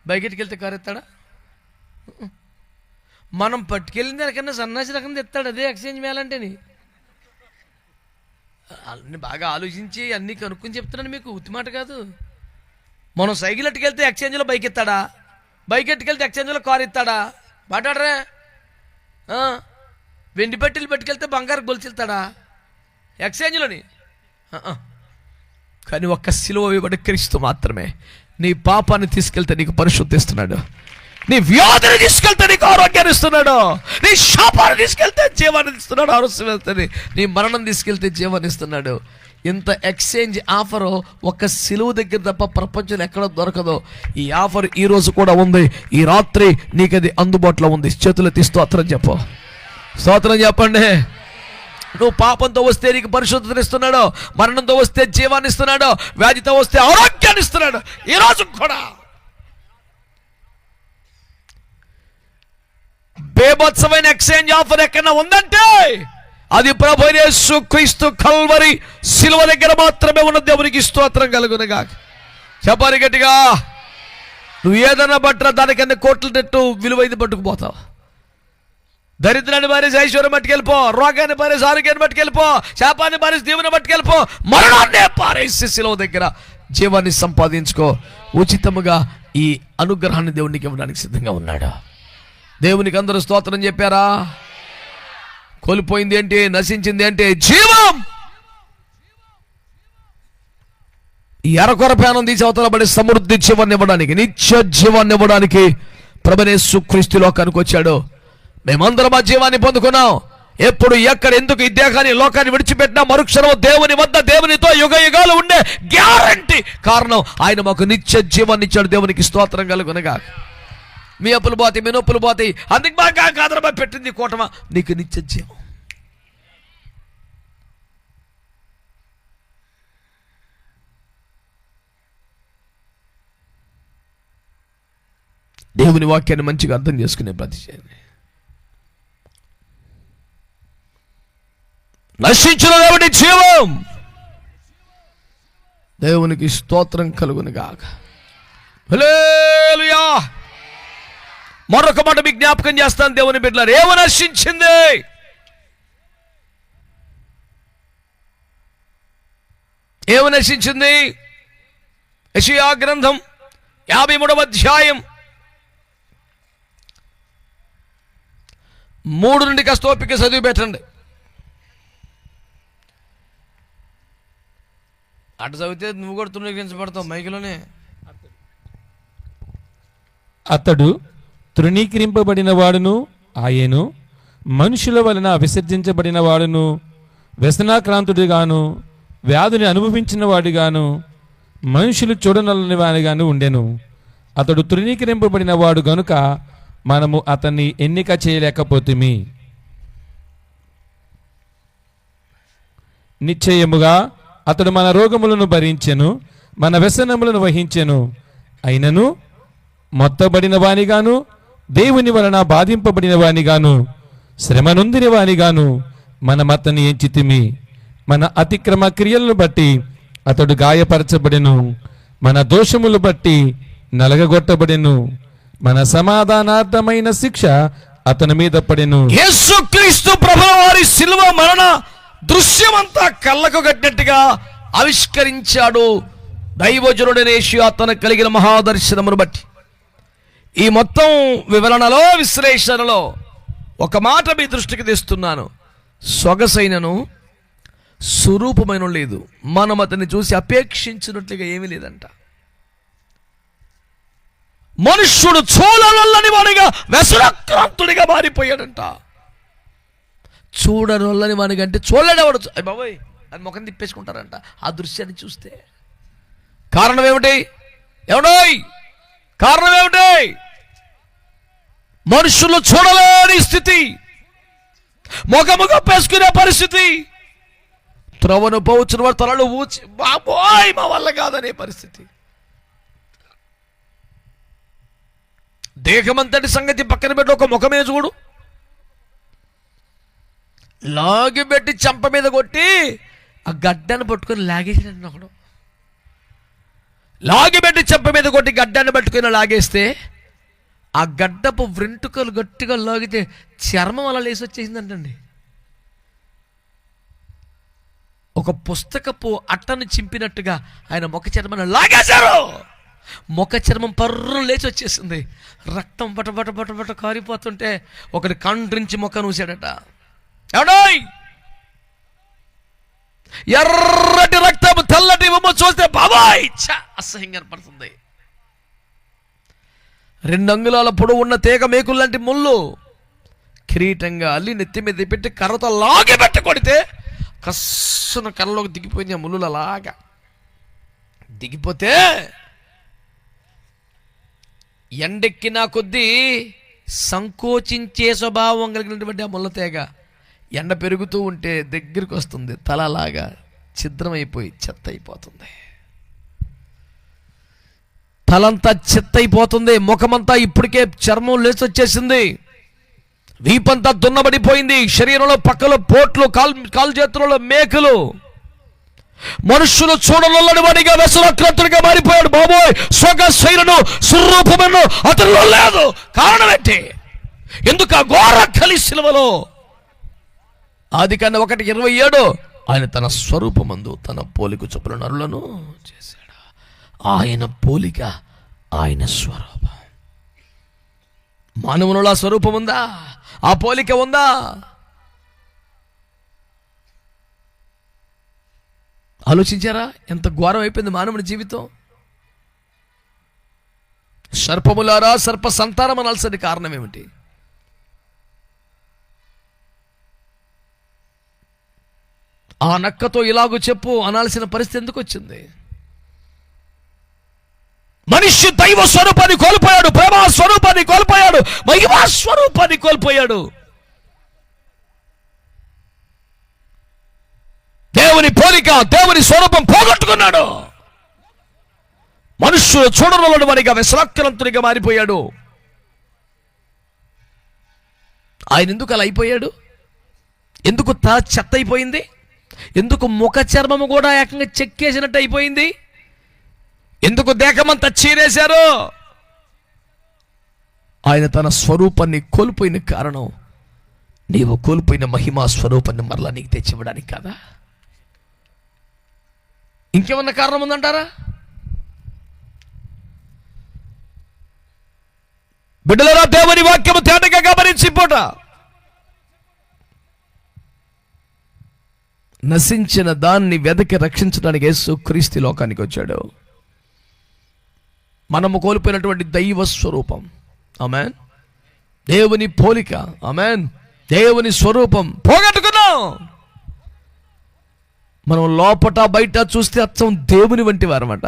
బైక్ ఎట్టుకెళ్తే కారు ఎత్తాడా, మనం పట్టుకెళ్ళింది ఎక్కడన్నా సన్నాసి రకం ఎత్తాడు. అదే ఎక్స్చేంజ్ మేళంటేని బాగా ఆలోచించి అన్నీ కనుక్కొని చెప్తున్నాను మీకు, ఉత్తిమాట కాదు. మనం సైకిల్ ఎట్టుకెళ్తే ఎక్స్చేంజ్లో బైక్ ఎత్తాడా, బైక్ ఎట్టుకెళ్తే ఎక్స్చేంజ్లో కారు ఎత్తాడా, మాట్లాడరా. వెండి పట్టీలు పట్టుకెళ్తే బంగారు గొలుసు వెళ్తాడా ఎక్స్చేంజ్లోని. కానీ ఒక్క సిలువ ఇవ్వబడి క్రీస్తు మాత్రమే నీ పాపాన్ని తీసుకెళ్తే నీకు పరిశుద్ధిస్తున్నాడు. నీ వ్యాధిని తీసుకెళ్తే నీకు ఆరోగ్యాన్ని ఇస్తున్నాడు, నీ శాపాన్ని తీసుకెళ్తే జీవాన్ని ఇస్తున్నాడు, ఆరోగ్యం వెళ్తే నీ మరణం తీసుకెళ్తే జీవాన్ని ఇస్తున్నాడు. ఇంత ఎక్స్చేంజ్ ఆఫరు ఒక్క సిలువ దగ్గర తప్ప ప్రపంచంలో ఎక్కడ దొరకదు. ఈ ఆఫర్ ఈ రోజు కూడా ఉంది. ఈ రాత్రి నీకు అది అందుబాటులో ఉంది. చేతులెత్తి స్తోత్రం చెప్పు, స్తోత్రం చెప్పండి. నువ్వు పాపంతో వస్తే నీకు పరిశుద్ధతను ఇస్తున్నాడు, మరణంతో వస్తే జీవాన్ని ఇస్తున్నాడు, వ్యాధితో వస్తే ఆరోగ్యాన్ని ఇస్తున్నాడు. ఈ రోజు కూడా బేభత్సమైన ఎక్స్చేంజ్ ఆఫర్ ఎక్కడన్నా ఉందంటే అది ప్రభు యేసు క్రీస్తు కల్వరి శిలువ దగ్గర మాత్రమే ఉన్న. దేవునికి స్తోత్రం కలుగునుగా. చెప్పాలి గట్టిగా. నువ్వు ఏదైనా బట్ట దానికన్నా కోట్ల నెట్టు విలువైంది పట్టుకుపోతావు. దరిద్రాన్ని బారేసి ఐశ్వర్యం పట్టుకెళ్ళిపో, రోగాన్ని బారేసి ఆరోగ్యాన్ని పట్టుకెళ్ళిపో, శాపాన్ని బారేసి దేవుని పట్టుకెళ్ళిపో, మరణాన్ని పారేసి శిలువ దగ్గర జీవాన్ని సంపాదించుకో. ఉచితముగా ఈ అనుగ్రహాన్ని దేవునికి ఇవ్వడానికి సిద్ధంగా ఉన్నాడు. దేవునికి అందరూ స్తోత్రం చెప్పారా? కోల్పోయింది ఏంటి? నశించింది ఏంటి? జీవం. ఈ అరకొర పేనం తీసి అవతల పడి సమృద్ధి జీవాన్ని ఇవ్వడానికి, నిత్య జీవాన్ని ఇవ్వడానికి ప్రభువైన యేసు క్రీస్తు లోకానికి వచ్చాడు. మేమందరం ఆ జీవాన్ని పొందుకున్నాం. ఎప్పుడు ఎక్కడ ఎందుకు ఈ దేహాన్ని లోకాన్ని విడిచిపెట్టినా మరుక్షణం దేవుని వద్ద దేవునితో యుగ యుగాలు ఉండే గ్యారంటీ. కారణం ఆయన మాకు నిత్య జీవాన్ని ఇచ్చాడు. దేవునికి స్తోత్రం కలుగునుగా. మీ అప్పులు పోతాయి, మీ నొప్పులు పోతాయి, అందుకు బాగా కాదరమా పెట్టింది కూటమా నీకు నిత్య జీవం. దేవుని వాక్యాన్ని మంచిగా అర్థం చేసుకునే ప్రతి చేయండి. నశించిన దేవుని జీవం. దేవునికి స్తోత్రం కలుగునుగాక. హల్లెలూయా. మరొక మాట మీకు జ్ఞాపకం చేస్తాను దేవుని బిడ్డలారా. ఏమి నశించింది? ఏమి నశించింది? యెషయా గ్రంథం 53వ అధ్యాయం 3 నుండి కాస్త ఓపిక చదివి పెట్టండి. అటు చదివితే నువ్వు కూడా తృణీకరించబడతావు మైకిలోనే. అతడు తృణీకరింపబడిన వాడును ఆయను, మనుషుల వలన విసర్జించబడిన వాడును, వ్యసనాక్రాంతుడిగాను, వ్యాధిని అనుభవించిన వాడిగాను, మనుషులు చూడనల్లని వాడిగాను ఉండెను. అతడు తృణీకరింపబడిన వాడు గనుక మనము అతన్ని ఎన్నిక చేయలేకపోతుమి. నిశ్చయముగా అతడు మన రోగములను భరించెను, మన వ్యసనములను వహించెను. అయినను మొత్తబడిన వానిగాను, దేవుని వలన బాధింపబడిన వానిగాను, శ్రమ నొందిన వానిగాను మనం అతన్ని ఎంచితిమి. మన అతిక్రమ క్రియలను బట్టి అతడు గాయపరచబడెను, మన దోషములు బట్టి నలగగొట్టబడెను. మన సమాధానార్థమైన శిక్ష అతని మీద పడెను. యేసుక్రీస్తు ప్రభువు వారి శిలువ మరణ దృశ్యమంతా కళ్ళకు కట్టినట్టుగా ఆవిష్కరించాడు దైవజనుడైన యేషయా తనకు కలిగిన మహాదర్శనమును బట్టి. ఈ మొత్తం వివరణలో, విశ్లేషణలో ఒక మాట మీ దృష్టికి తెస్తున్నాను. సొగసైనను స్వరూపమైన లేదు, మనం అతన్ని చూసి అపేక్షించినట్లుగా ఏమీ లేదంట. మనుష్యుడు చూడనొల్లని వాడిగా వ్యసనాక్రాంతుడిగా మారిపోయాడంట. చూడనొల్లని వాడిగా అంటే చూడలేడవాడు బాబోయ్ అని ముఖం తిప్పేసుకుంటారంట ఆ దృశ్యాన్ని చూస్తే. కారణం ఏమిటి? ఎవడోయ్ కారణం ఏమిటి? మనుషులు చూడలేని స్థితి, ముఖముఖ పేసుకునే పరిస్థితి, త్రవను పోవచ్చిన వాడు తలలు ఊచి బాబోయ్ మా వల్ల కాదనే పరిస్థితి. దేహమంతటి సంగతి పక్కన పెట్టి ఒక ముఖమే చూడు. లాగిపెట్టి చంప మీద కొట్టి ఆ గడ్డను పట్టుకొని లాగేసినట్టు ఒకడు. లాగిపెట్టి చెంప మీద కొట్టి గడ్డాన్ని పట్టుకుని లాగేస్తే ఆ గడ్డపు వెంట్రుకలు గట్టిగా లాగితే చర్మం అలా లేసి వచ్చేసిందంటండి. ఒక పుస్తకపు అట్టను చింపినట్టుగా ఆయన ముఖ చర్మాన్ని లాగేశారు. ముఖ చర్మం పర్రు లేచి వచ్చేసింది. రక్తం బట బట బట కారిపోతుంటే ఒకటి కండ్రించి ముఖ నూసాడట. ఎవడోయ్ ఎర్రటి రక్తం తెల్లటి ఉమ్మ చూస్తే బాబాయ్ అసహ్యంగా కనపడుతుంది. 2 అంగుళాల పొడవు ఉన్న తీగ మేకులు లాంటి ముళ్ళు కిరీటంగా అల్లి నెత్తి మీద పెట్టి కర్రతో లాగి పెట్టి కొడితే కస్సున కర్రలోకి దిగిపోయింది. ఆ ముళ్ళు అలాగా దిగిపోతే ఎండెక్కిన కొద్దీ సంకోచించే స్వభావం కలిగినటువంటి ఆ ముళ్ళ తీగ ఎండ పెరుగుతూ ఉంటే దగ్గరికి వస్తుంది, తల అలాగా ఛిద్రమైపోయి చెత్త అయిపోతుంది. తలంతా చెత్త అయిపోతుంది, ముఖమంతా ఇప్పటికే చర్మం లేచి వచ్చేసింది, వీపంతా దున్నబడిపోయింది, శరీరంలో పక్కలో పోట్లు, కాలు చేతులలో మేకలు. మనుషులు చూడనొల్లని వాడిగా వ్యసనాక్రాంతుడిగా మారిపోయాడు. బాబోయ్, స్వగశైలను స్వరూపమును అతనిలో లేదు. కారణం ఏంటి? ఎందుకు ఆ ఘోర కలి శిలువలో ఆదికాండం 1:27 ఆయన తన స్వరూపమందు తన పోలిక చొప్పున నరులను చేశాడు. ఆయన పోలిక, ఆయన స్వరూపం. మానవులలో ఆ స్వరూపం ఉందా? ఆ పోలిక ఉందా? ఆలోచించారా ఎంత ఘోరం అయిపోయింది మానవుని జీవితం? సర్పములారా, సర్ప సంతానం అనాల్సిన కారణం ఏమిటి? ఆ నక్కతో ఇలాగూ చెప్పు అనాల్సిన పరిస్థితి ఎందుకు వచ్చింది? మనిషి దైవ స్వరూపాన్ని కోల్పోయాడు, ప్రేమ స్వరూపాన్ని కోల్పోయాడు, మహిమా స్వరూపాన్ని కోల్పోయాడు. దేవుని పోలిక, దేవుని స్వరూపం పోగొట్టుకున్నాడు. మనుష్యులు చూడనొల్లని వాడిగా వ్యసనాక్రాంతునిగా మారిపోయాడు. ఆయన ఎందుకు అలా అయిపోయాడు? ఎందుకు తల చెత్త అయిపోయింది? ఎందుకు ముఖ చర్మము కూడా ఏకంగా చెక్కేసినట్టు అయిపోయింది? ఎందుకు దేహమంతా చీరేశారు? ఆయన తన స్వరూపాన్ని కోల్పోయిన కారణం నీవు కోల్పోయిన మహిమా స్వరూపాన్ని మరలా నీకు తెచ్చివ్వడానికి కదా. ఇంకేమన్నా కారణం ఉందంటారా? బిడ్డలారా, దేవుని వాక్యము తేటగా గమనించి పూట నశించిన దాన్ని వెదకి రక్షించడానికి యేసు క్రీస్తు లోకానికి వచ్చాడు. మనము కోల్పోయినటువంటి దైవ స్వరూపం, ఆమేన్, దేవుని పోలిక, ఆమేన్, దేవుని స్వరూపం పోగొట్టుకున్నాం. మనం లోపట బయట చూస్తే అచ్చం దేవుని వంటి వారమాట.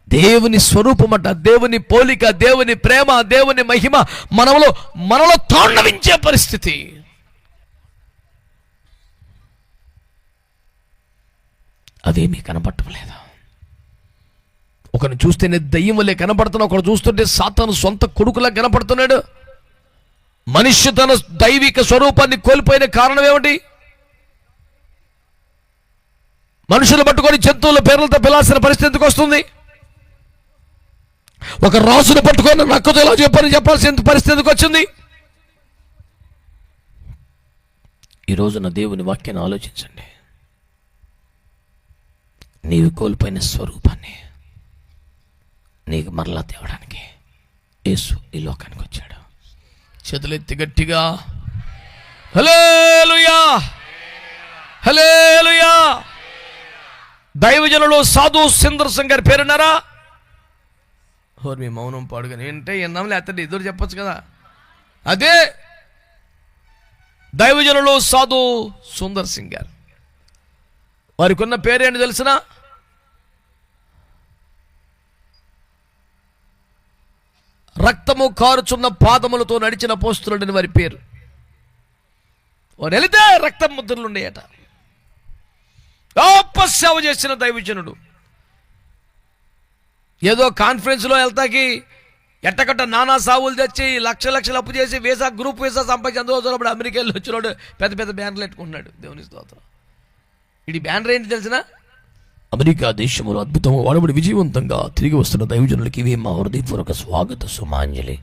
దేవుని స్వరూపం అట, దేవుని పోలిక, దేవుని ప్రేమ, దేవుని మహిమ మనలో తాండవించే పరిస్థితి. అదేమీ కనపడలేదు. ఒకరిని చూస్తేనే దయ్యం వల్లే కనపడుతున్నాడు, ఒకడు చూస్తుంటే సాతాను సొంత కొడుకులా కనపడుతున్నాడు. మనిషి తన దైవిక స్వరూపాన్ని కోల్పోయిన కారణం ఏమిటి? మనుషులు పట్టుకొని జంతువుల పేర్లతో పిలాల్సిన పరిస్థితి ఎందుకు వస్తుంది? ఒక రాజును పట్టుకొని నక్కతో ఎలా చెప్పాల్సిన పరిస్థితి ఎందుకు వచ్చింది? ఈరోజు నా దేవుని వాక్యాన్ని ఆలోచించండి. నీవు కోల్పోయిన స్వరూపాన్ని నీకు మరలా తేవడానికి యేసు ఈ లోకానికి వచ్చాడు. చేతులెత్తి గట్టిగా హల్లెలూయా, హల్లెలూయా. దైవజనులు సాధు సుందర్సింగ్ గారి పేరున్నారా? మీ మౌనం పాడుగా ఏంటే ఎన్నాములే అతడి ఎదురు చెప్పచ్చు కదా. అదే దైవజనులు సాధు సుందర్ సింగ్ గారు. వారికి ఉన్న పేరేంటి తెలిసిన? రక్తము కారుచున్న పాదములతో నడిచిన పోస్తులుడని వారి పేరు. వారు వెళితే రక్తం ముద్రలు ఉండేయట. గొప్ప సేవ చేసిన దైవజనుడు. ఏదో కాన్ఫరెన్స్లో వెళ్తాకి ఎట్టకట్ట నానా సావులు తెచ్చి లక్షలు అప్పు చేసి గ్రూప్ వీసా సంపాదించి అందులో అమెరికా వెళ్ళి వచ్చినాడు పెద్ద పెద్ద బ్యానర్లు పెట్టుకుంటున్నాడు. దేవుని స్తోత్రం. ఇది బ్యానర్ ఏంటి తెలిసిన? అమెరికా దేశంలో అద్భుతం వాడబడి విజయవంతంగా తిరిగి వస్తున్న దైవజనులకి ఇవే మా హృదయపూర్వక స్వాగత సుమాంజలి.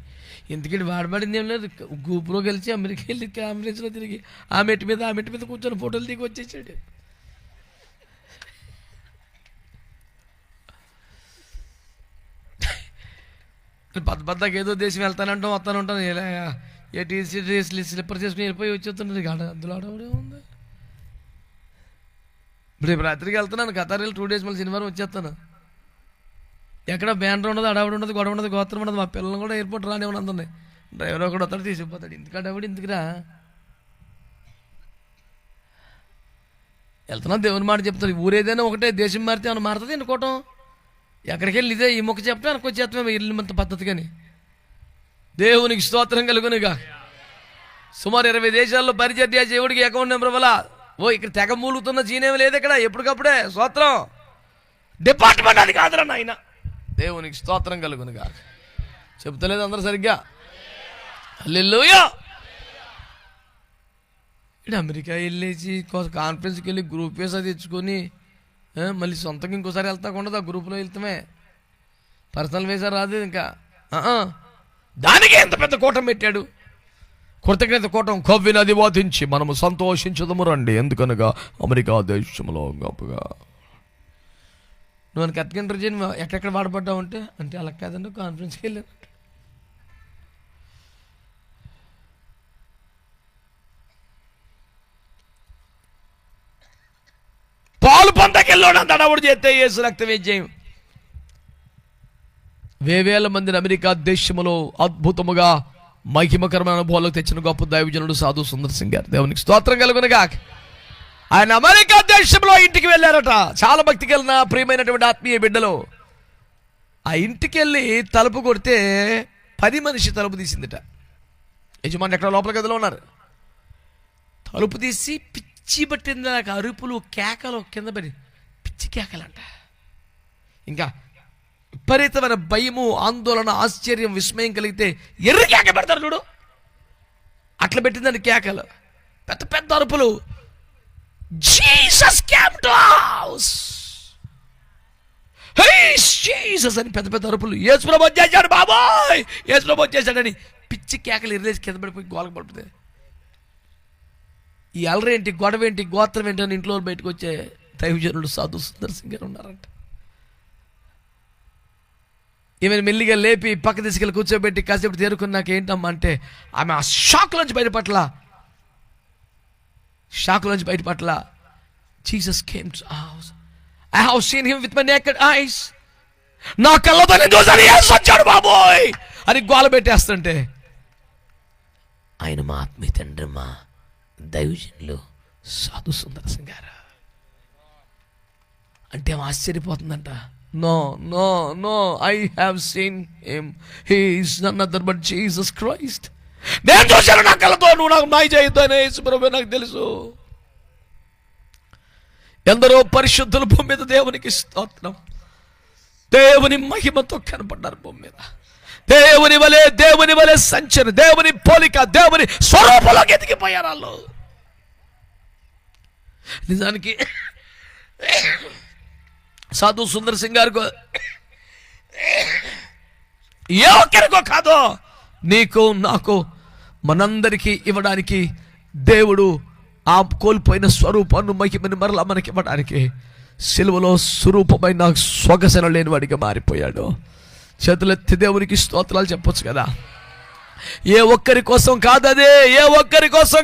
ఎందుకంటే వాడబడింది ఏం లేదు, గ్రూప్లో కలిసి అమెరికా వెళ్ళి కాన్ఫరెన్స్లో తిరిగి ఆ మెట్టు మీద కూర్చొని ఫోటోలు దిగి వచ్చేసాడు. బద్దకి ఏదో దేశం వెళ్తానంటాం వస్తానంటాను, ఏ టీసీ స్లిప్పర్ చేసుకుని వెళ్ళిపోయి వచ్చేస్తున్నాడు. అందులో ఆడవడే ఉంది. ఇప్పుడు రాత్రికి వెళ్తున్నాను ఖతార్ వెళ్ళి 2 days మళ్ళీ శనివారం వచ్చేస్తాను. ఎక్కడ బ్యానర్ ఉండదు, అడవిడ ఉండదు, గొడవ ఉండదు, గోత్రం ఉండదు. మా పిల్లలు కూడా ఎయిర్పోర్ట్ రానివ్వని అంటుంది. డ్రైవర్ ఒకడు వస్తాడు, తీసుకుపోతాడు. ఇందుకు అడవిడ ఇందుకురా వెళ్తున్నా. దేవుని మాట చెప్తాడు. ఊరేదైనా ఒకటే, దేశం మారితే ఏమైనా మారుతుంది అనుకోవటం. ఎక్కడికి వెళ్ళి ఇదే ఈ మొక్క చెప్తే అనుకో చేస్తామే ఇల్లు పద్ధతి. కానీ దేవునికి స్తోత్రం కలుగునుగా. సుమారు 20 దేశాల్లో పరిచర్య దేవుడికి అకౌంట్ నెంబర్ వల్ల ఇక్కడ తెగ మూలుగుతున్న చీనేమి లేదు ఇక్కడ. ఎప్పటికప్పుడే స్తోత్రం. డిపార్ట్మెంట్ అది కాదురా నాయన. దేవునికి స్తోత్రం కలుగునుగా. చెప్తలేదు అందరూ సరిగ్గా? హల్లెలూయా. ఇక్కడ అమెరికా వెళ్ళేసి కాన్ఫరెన్స్కి వెళ్ళి గ్రూప్ వేసా తెచ్చుకొని మళ్ళీ సొంతంగా ఇంకోసారి వెళ్తా ఉండదు. ఆ గ్రూప్లో వెళ్తామే. పర్సనల్ వేసా రాదు ఇంకా. దానికే ఎంత పెద్ద కూటం పెట్టాడు. కృతజ్ఞత కూటం. కవ్వినది వాదించి మనము సంతోషించదము రండి, ఎందుకనగా అమెరికా దేశంలో గొప్పగా. నువ్వు కరెక్ట్గా ఇంటర్వ్యూ ఎక్కడెక్కడ వాడబడ్డావు అంటే అలా కాదండి, కాన్ఫరెన్స్కి వెళ్ళాను. పాలు పంతకెళ్ళాడు తడవుడు చేస్తే యేసు రక్తం ఏం చేయం. వేవేల మందిని అమెరికా దేశంలో అద్భుతముగా మహిమకరమైన అనుభవాలకు తెచ్చిన గొప్ప దైవజనుడు సాధు సుందర్ సింగ్ గారు. దేవునికి స్తోత్రం కలుగునుగా. ఆయన అమెరికా దేశంలో ఇంటికి వెళ్ళారట. చాలా భక్తికి వెళ్ళిన ప్రియమైనటువంటి ఆత్మీయ బిడ్డలు. ఆ ఇంటికి వెళ్ళి తలుపు కొడితే 10 మనిషి తలుపు తీసిందిట. యజమాని ఎక్కడ లోపల గదిలో ఉన్నారు. తలుపు తీసి పిచ్చి పట్టింది నాకు. అరుపులు, కేకలు కింద పడి పిచ్చి కేకలంట. ఇంకా విపరీతమైన భయము, ఆందోళన, ఆశ్చర్యం, విస్మయం కలిగితే ఎర్రి కేక పెడతారు చూడు, అట్లా పెట్టిందండి కేకలు. పెద్ద పెద్ద అరుపులు. Jesus came to house, hey Jesus అని పెద్ద పెద్ద అరుపులు. యేసు ప్రభువు వచ్చేసాడు బాబోయ్, యేసు ప్రభువు వచ్చేసాడని పిచ్చి కేకలు ఎర్రేసి కింద పడిపోయి గోలకు పడుతుంది. ఈ అలరేంటి, గొడవ ఏంటి, గోత్రం ఏంటి అని ఇంట్లో బయటకు వచ్చే దైవజనుడు సాధు సుందర్ సింగ్ గారు ఉన్నారంట. ఈమెను మెల్లిగా లేపి పక్క తీసుకెళ్ళి కూర్చోబెట్టి కాసేపు తేరుకున్నాక ఏంటమ్మా అంటే ఆమె ఆ షాక్లోంచి బయటపట్ల Jesus came to house, I have seen him with my naked eyes, నా కళ్ళతో నేను చూసాను యేసు వచ్చాడు బాబోయ్ అని గోల పెట్టేస్తుంటే ఆయన మా ఆత్మీయ తండ్రి, మా దైవజనులు సాధు సుందర్ సింగ్ గారు అంటే ఆమె ఆశ్చర్యపోతుందంట. No no no, I have seen him, he is none other but Jesus Christ. నేను చూశాను నా కళ్ళతో, నువ్వు నాకు మాయ చేయొద్దు అనే యేసు ప్రభువే నాకు తెలుసు. ఎందరో పరిశుద్ధుల భూమి మీద దేవునికి స్తోత్రం, దేవుని మహిమతో కనపడ్డారు భూమి మీద. దేవుని వలె సంచర, దేవుని పోలిక, దేవుని స్వరూపంలోకి ఎదిగిపోయారు వాళ్ళు. నిజానికి సాధు సుందర్ సింగ్ గారికి ఏ ఒక్కరికో కాదో, నీకు నాకు మనందరికీ ఇవ్వడానికి దేవుడు ఆ కోల్పోయిన స్వరూపాన్ని, మహిమని మరలా మనకి ఇవ్వడానికి సిలువలో స్వరూపమైన స్వగసన లేని వాడిగా మారిపోయాడు. చేతులెత్తి దేవునికి స్తోత్రాలు చెప్పొచ్చు కదా. ఏ ఒక్కరి కోసం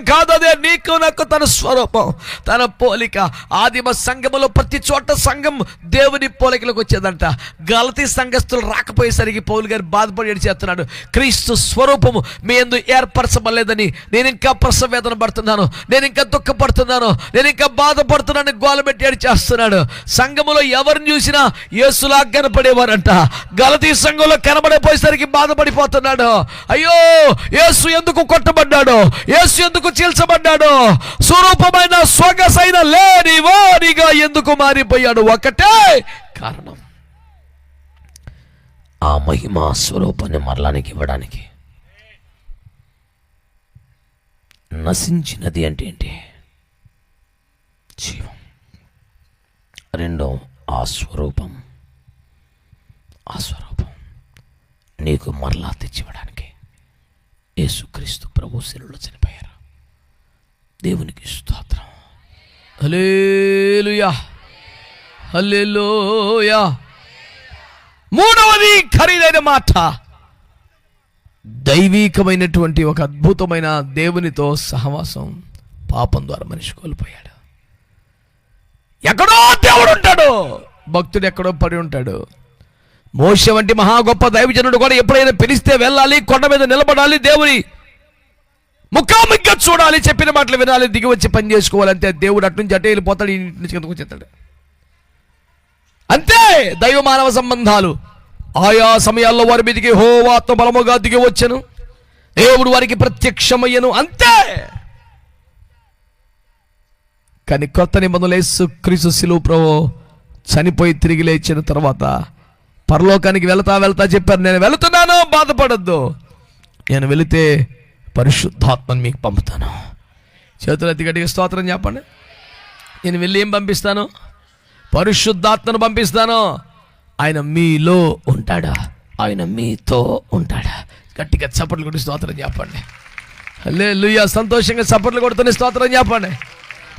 కాదదే, నీకు నాకు తన స్వరూపం, తన పోలిక. ఆదిమ సంఘములో ప్రతి చోట సంఘం దేవుని పోలికలకు వచ్చేదంట. గలతీ సంఘస్థులు రాకపోయేసరికి పౌలు గారు బాధపడి చేస్తున్నాడు. క్రీస్తు స్వరూపము మీ యందు ఏర్పరచబడలేదని నేను ఇంకా ప్రసవేదన పడుతున్నాను, నేను ఇంకా దుఃఖపడుతున్నాను, నేను ఇంకా బాధపడుతున్నాను గోలబెట్టి చేస్తున్నాడు. సంఘములో ఎవరిని చూసినా యేసులా కనపడేవారంట. గలతీ సంఘంలో కనబడిపోయేసరికి బాధపడిపోతున్నాడు. అయ్యో, యేసు ఎందుకు కొట్టబడ్డాడు, యేసు ఎందుకు చీల్చబడ్డాడు, స్వరూపమైన స్వగసైన లేని వాడిగా ఎందుకు మారిపోయాడు? ఒకటే కారణం, ఆ మహిమ స్వరూపాన్ని మరలానికి ఇవ్వడానికి. నశించినది అంటే ఏంటి? జీవం. రెండో ఆ స్వరూపం నీకు మరలా తెచ్చివ్వడానికి యేసుక్రీస్తు ప్రభు శిలువలో చనిపోయారు. దేవునికి స్తోత్రం. హల్లెలూయా, హల్లెలూయా. మూడవది ఖరీదైన మాట, దైవీకమైనటువంటి ఒక అద్భుతమైన దేవునితో సహవాసం పాపం ద్వారా మనిషి కోల్పోయాడు. ఎక్కడో దేవుడు ఉంటాడు, భక్తుడు ఎక్కడో పడి ఉంటాడు. మోషే వంటి మహా గొప్ప దైవజనుడు కూడా ఎప్పుడైనా పిలిస్తే వెళ్ళాలి, కొండ మీద నిలబడాలి, దేవుని ముఖాముఖిగా చూడాలి, చెప్పిన మాటలు వినాలి, దిగి వచ్చి పని చేసుకోవాలి. అంతే. దేవుడు అట్నుంచి అటే వెళ్ళిపోతాడు, ఇంటి నుంచి కిందకు వచ్చేస్తాడు. అంతే దైవ మానవ సంబంధాలు. ఆయా సమయాల్లో వారి మీదికి యెహోవాతో బలముగా దిగి వచ్చెను, దేవుడు వారికి ప్రత్యక్షమయ్యను. అంతే. కానీ కొత్త నిబంధనలు యేసుక్రీస్తు శిలువ ప్రభువు చనిపోయి తిరిగి లేచిన తర్వాత పరలోకానికి వెళ్తా చెప్పారు, నేను వెళుతున్నాను, బాధపడద్దు, నేను వెళితే పరిశుద్ధాత్మను మీకు పంపుతాను. చేతులు ఎత్తి గట్టిగా స్తోత్రం చెప్పండి. నేను వెళ్ళి ఏం పంపిస్తాను? పరిశుద్ధాత్మను పంపిస్తాను. ఆయన మీలో ఉంటాడా? ఆయన మీతో ఉంటాడా? గట్టిగా చప్పట్లు కొట్టి స్తోత్రం చెప్పండి. హల్లెలూయా. సంతోషంగా చప్పట్లు కొడుతున్న స్తోత్రం చెప్పండి.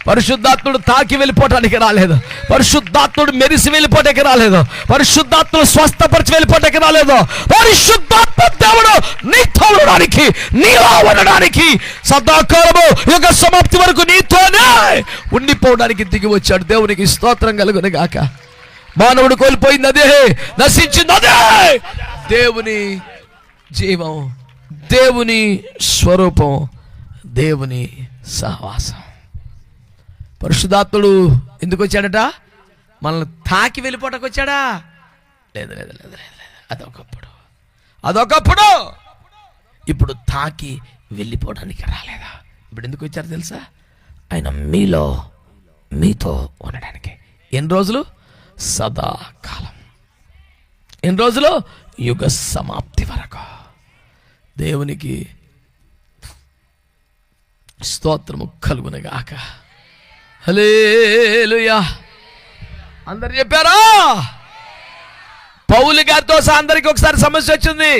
పరిశుద్ధాత్ముడు తాకి వెళ్ళిపోవటానికి రాలేదు, పరిశుద్ధాత్ముడు మెరిసి వెళ్ళిపోవటానికి రాలేదు, పరిశుద్ధాత్ముడు స్వస్థపరిచి వెళ్ళిపోవటానికి రాలేదు. పరిశుద్ధాత్మ దేవుడు నీతో ఉండడానికి, నీలో ఉండడానికి, సదాకాలము యుగ సమాప్తి వరకు నీతోనే ఉండిపోవడానికి దిగి వచ్చాడు. దేవునికి స్తోత్రం కలుగును గాక. మానవుడు కోల్పోయింది అదే, నశించింది అదే. దేవుని జీవం, దేవుని స్వరూపం, దేవుని సహవాసం. పరిశుద్ధాత్ముడు ఎందుకు వచ్చాడట? మనల్ని తాకి వెళ్ళిపోవటానికి వచ్చాడా? లేదు లేదు లేదు లేదు అదొకప్పుడు. ఇప్పుడు తాకి వెళ్ళిపోవడానికి రాలేదా? ఇప్పుడు ఎందుకు వచ్చారు తెలుసా? ఆయన మీతో ఉండడానికి. ఎన్ని రోజులు? సదాకాలం. ఎన్ని రోజులు? యుగ సమాప్తి వరకు. దేవునికి స్తోత్రము కలుగునుగాక. హల్లెలూయా. అందరు చెప్పారా? పౌలు గారితో అందరికి ఒకసారి సమస్య వచ్చింది.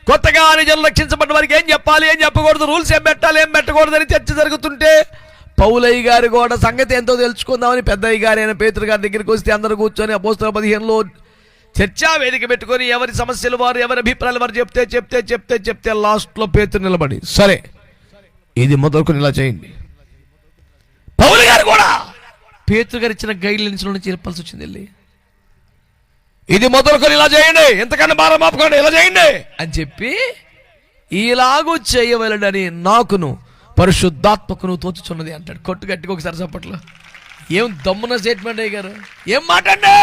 కొత్తగా జనులు రక్షించబడిన వారికి ఏం చెప్పాలి, ఏం చెప్పకూడదు, రూల్స్ ఏం పెట్టాలి, ఏం పెట్టకూడదు అని చర్చ జరుగుతుంటే పౌలయ్య గారు కూడా సంగతి ఎంతో తెలుసుకుందామని పెద్దయ్య గారు అయిన పేతురు గారి దగ్గరికి వస్తే అందరూ కూర్చొని అపోస్తలుల 15లో చర్చా వేదిక పెట్టుకొని ఎవరి సమస్యలు వారు, ఎవరి అభిప్రాయాలు వారు చెప్తే చెప్తే చెప్తే చెప్తే లాస్ట్లో పేతురు నిలబడి, సరే ఇది మొదలుకొని ఇలా చేయండి. పౌలు గారు కూడా పేతురు గారు ఇచ్చిన గైడ్ లైన్స్ నుంచి చెప్పాల్సి వచ్చింది. వెళ్ళి ఇది మొదలుకొని ఇలా చేయండి, ఎంతకన్నా భారం ఆపుకోండి, ఇలా చేయండి అని చెప్పి ఇలాగూ చేయవలడని నాకును పరిశుద్ధాత్మకును తోచుచున్నది అంటాడు. కొట్టు గట్టిగా ఒకసారి చప్పట్లో. ఏం దమ్మున స్టేట్మెంట్ అయ్య గారు, ఏం మాట్లాడే?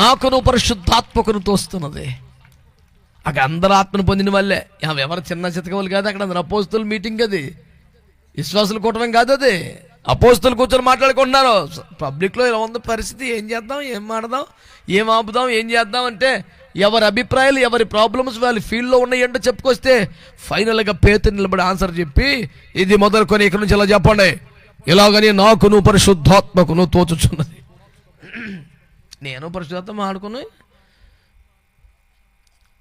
నాకును పరిశుద్ధాత్మకును తోస్తున్నది. అక్కడ అందరు ఆత్మను పొందిన వాళ్ళే, ఎవరు చిన్న చితక వాళ్ళు కాదు. అక్కడ అందరు అపోస్తుల మీటింగ్, అది విశ్వాసులు కూటమి కాదు, అది అపోస్తులు కూర్చొని మాట్లాడుకుంటున్నారు. పబ్లిక్లో ఇలా ఉంది పరిస్థితి, ఏం చేద్దాం, ఏం మాడదాం, ఏం ఆపుదాం, ఏం చేద్దాం అంటే ఎవరి అభిప్రాయాలు, ఎవరి ప్రాబ్లమ్స్ వాళ్ళ ఫీల్డ్లో ఉన్నాయంటో చెప్పుకొస్తే ఫైనల్గా పేతురు నిలబడి ఆన్సర్ చెప్పి ఇది మొదలుకొని ఇక్కడ నుంచి ఇలా చెప్పండి, ఇలాగని నాకును పరిశుద్ధాత్మకును తోచుచున్నది. నేను పరిశుద్ధాత్మ ఆడుకుని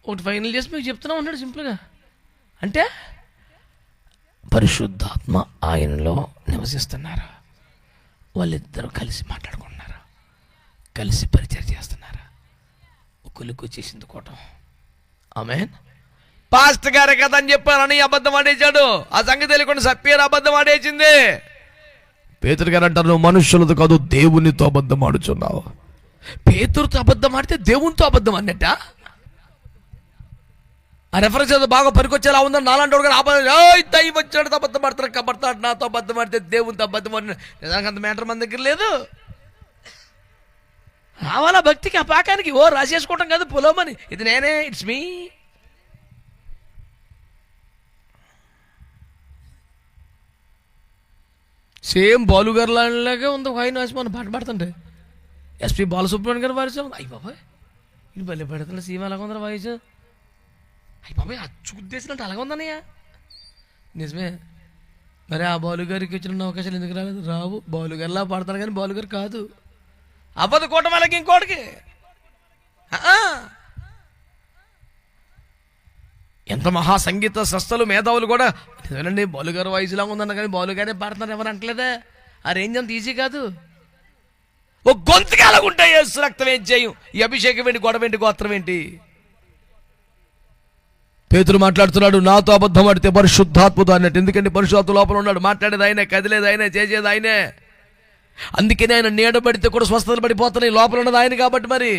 ఒకటి ఫైనల్ చేసి మీకు చెప్తున్నా ఉన్నాడు సింపుల్గా. అంటే పరిశుద్ధాత్మ ఆయనలో నివసిస్తున్నారు, వాళ్ళిద్దరూ కలిసి మాట్లాడుకుంటున్నారు, కలిసి పరిచయం చేస్తున్నారు. ఒకరికి వచ్చేసింది కోటం. ఆమేన్. పాస్టర్ గారే కదా అని చెప్పారని అబద్ధం ఆడేశాడు. ఆ సంగతి తెలియకుండా సప్పేరు అబద్ధం ఆడేసింది. పేతురు గారు అంటారు, నువ్వు మనుషులతో కాదు దేవునితో అబద్ధం ఆడుచున్నావు. పేతురుతో అబద్ధం ఆడితే దేవునితో అబద్ధం అన్నట్ట. ఆ రెఫరెన్స్ ఏదో బాగా పనికొచ్చేలా ఉందని నాలాంటి వాడు వచ్చాడు అబద్ధం ఆడతాడు, కబడతాడు, నాతో అబద్ధం ఆడితే దేవునితో అబద్ధం ఆడిన నిజానికి అంత మ్యాటర్ మన దగ్గర లేదు. రావాలా భక్తికి, ఆ పాకానికి ఓ రాసేసుకోవటం కాదు పొలమని, ఇది నేనే, ఇట్స్ మీ. సేమ్ బాలుగారు లాగా ఉంది ఒక ఆయన వాసి మనం పాట పాడుతుంటే ఎస్పి బాలసుబ్రహ్మణ్యం గారు వాయిస్. అయ్యి బాబాయ్ ఇది భలే పెడుతున్నా, సీమ అలాగ ఉందా వాయిస్. అయ్యి బాబాయ్ అచ్చు ఉద్దేశించినట్టు అలాగ ఉందన్నయ్య. నిజమే. మరి ఆ బాలుగారికి వచ్చిన అవకాశాలు ఎందుకు రాలేదు? రావు. బాలుగారిలా పాడతారు కానీ బాలుగారు కాదు. అబద్ధ కూటమి వాళ్ళకి ఇంకోటికి ఎంత మహా సంగీత సస్తలు మేధావులు కూడా నిజమేనండి బాలుగారు వాయిస్ లాగా ఉందన్న కానీ బాలుగారే పాడుతున్నారు ఎవరు అంటలేదా? ఆ రేంజ్ అంత ఈజీ కాదు. ఓ గొంతుకి అలాగుంటాయి. రక్తం ఏం చేయం, ఈ అభిషేకం ఏంటి, గొడవ ఏంటి, గోత్రం ఏంటి? పేతురు మాట్లాడుతున్నాడు, నాతో అబద్ధం ఆడితే పరిశుద్ధాత్మతో అన్నట్టు. ఎందుకంటే పరిశుద్ధాత్మ లోపల ఉన్నాడు, మాట్లాడేది ఆయనే, కదిలేది ఆయనే, చేసేది ఆయనే. అందుకనే ఆయన నీడబడితే కూడా స్వస్థతలు పడిపోతున్నాయి, లోపల ఉన్నది ఆయన కాబట్టి. మరి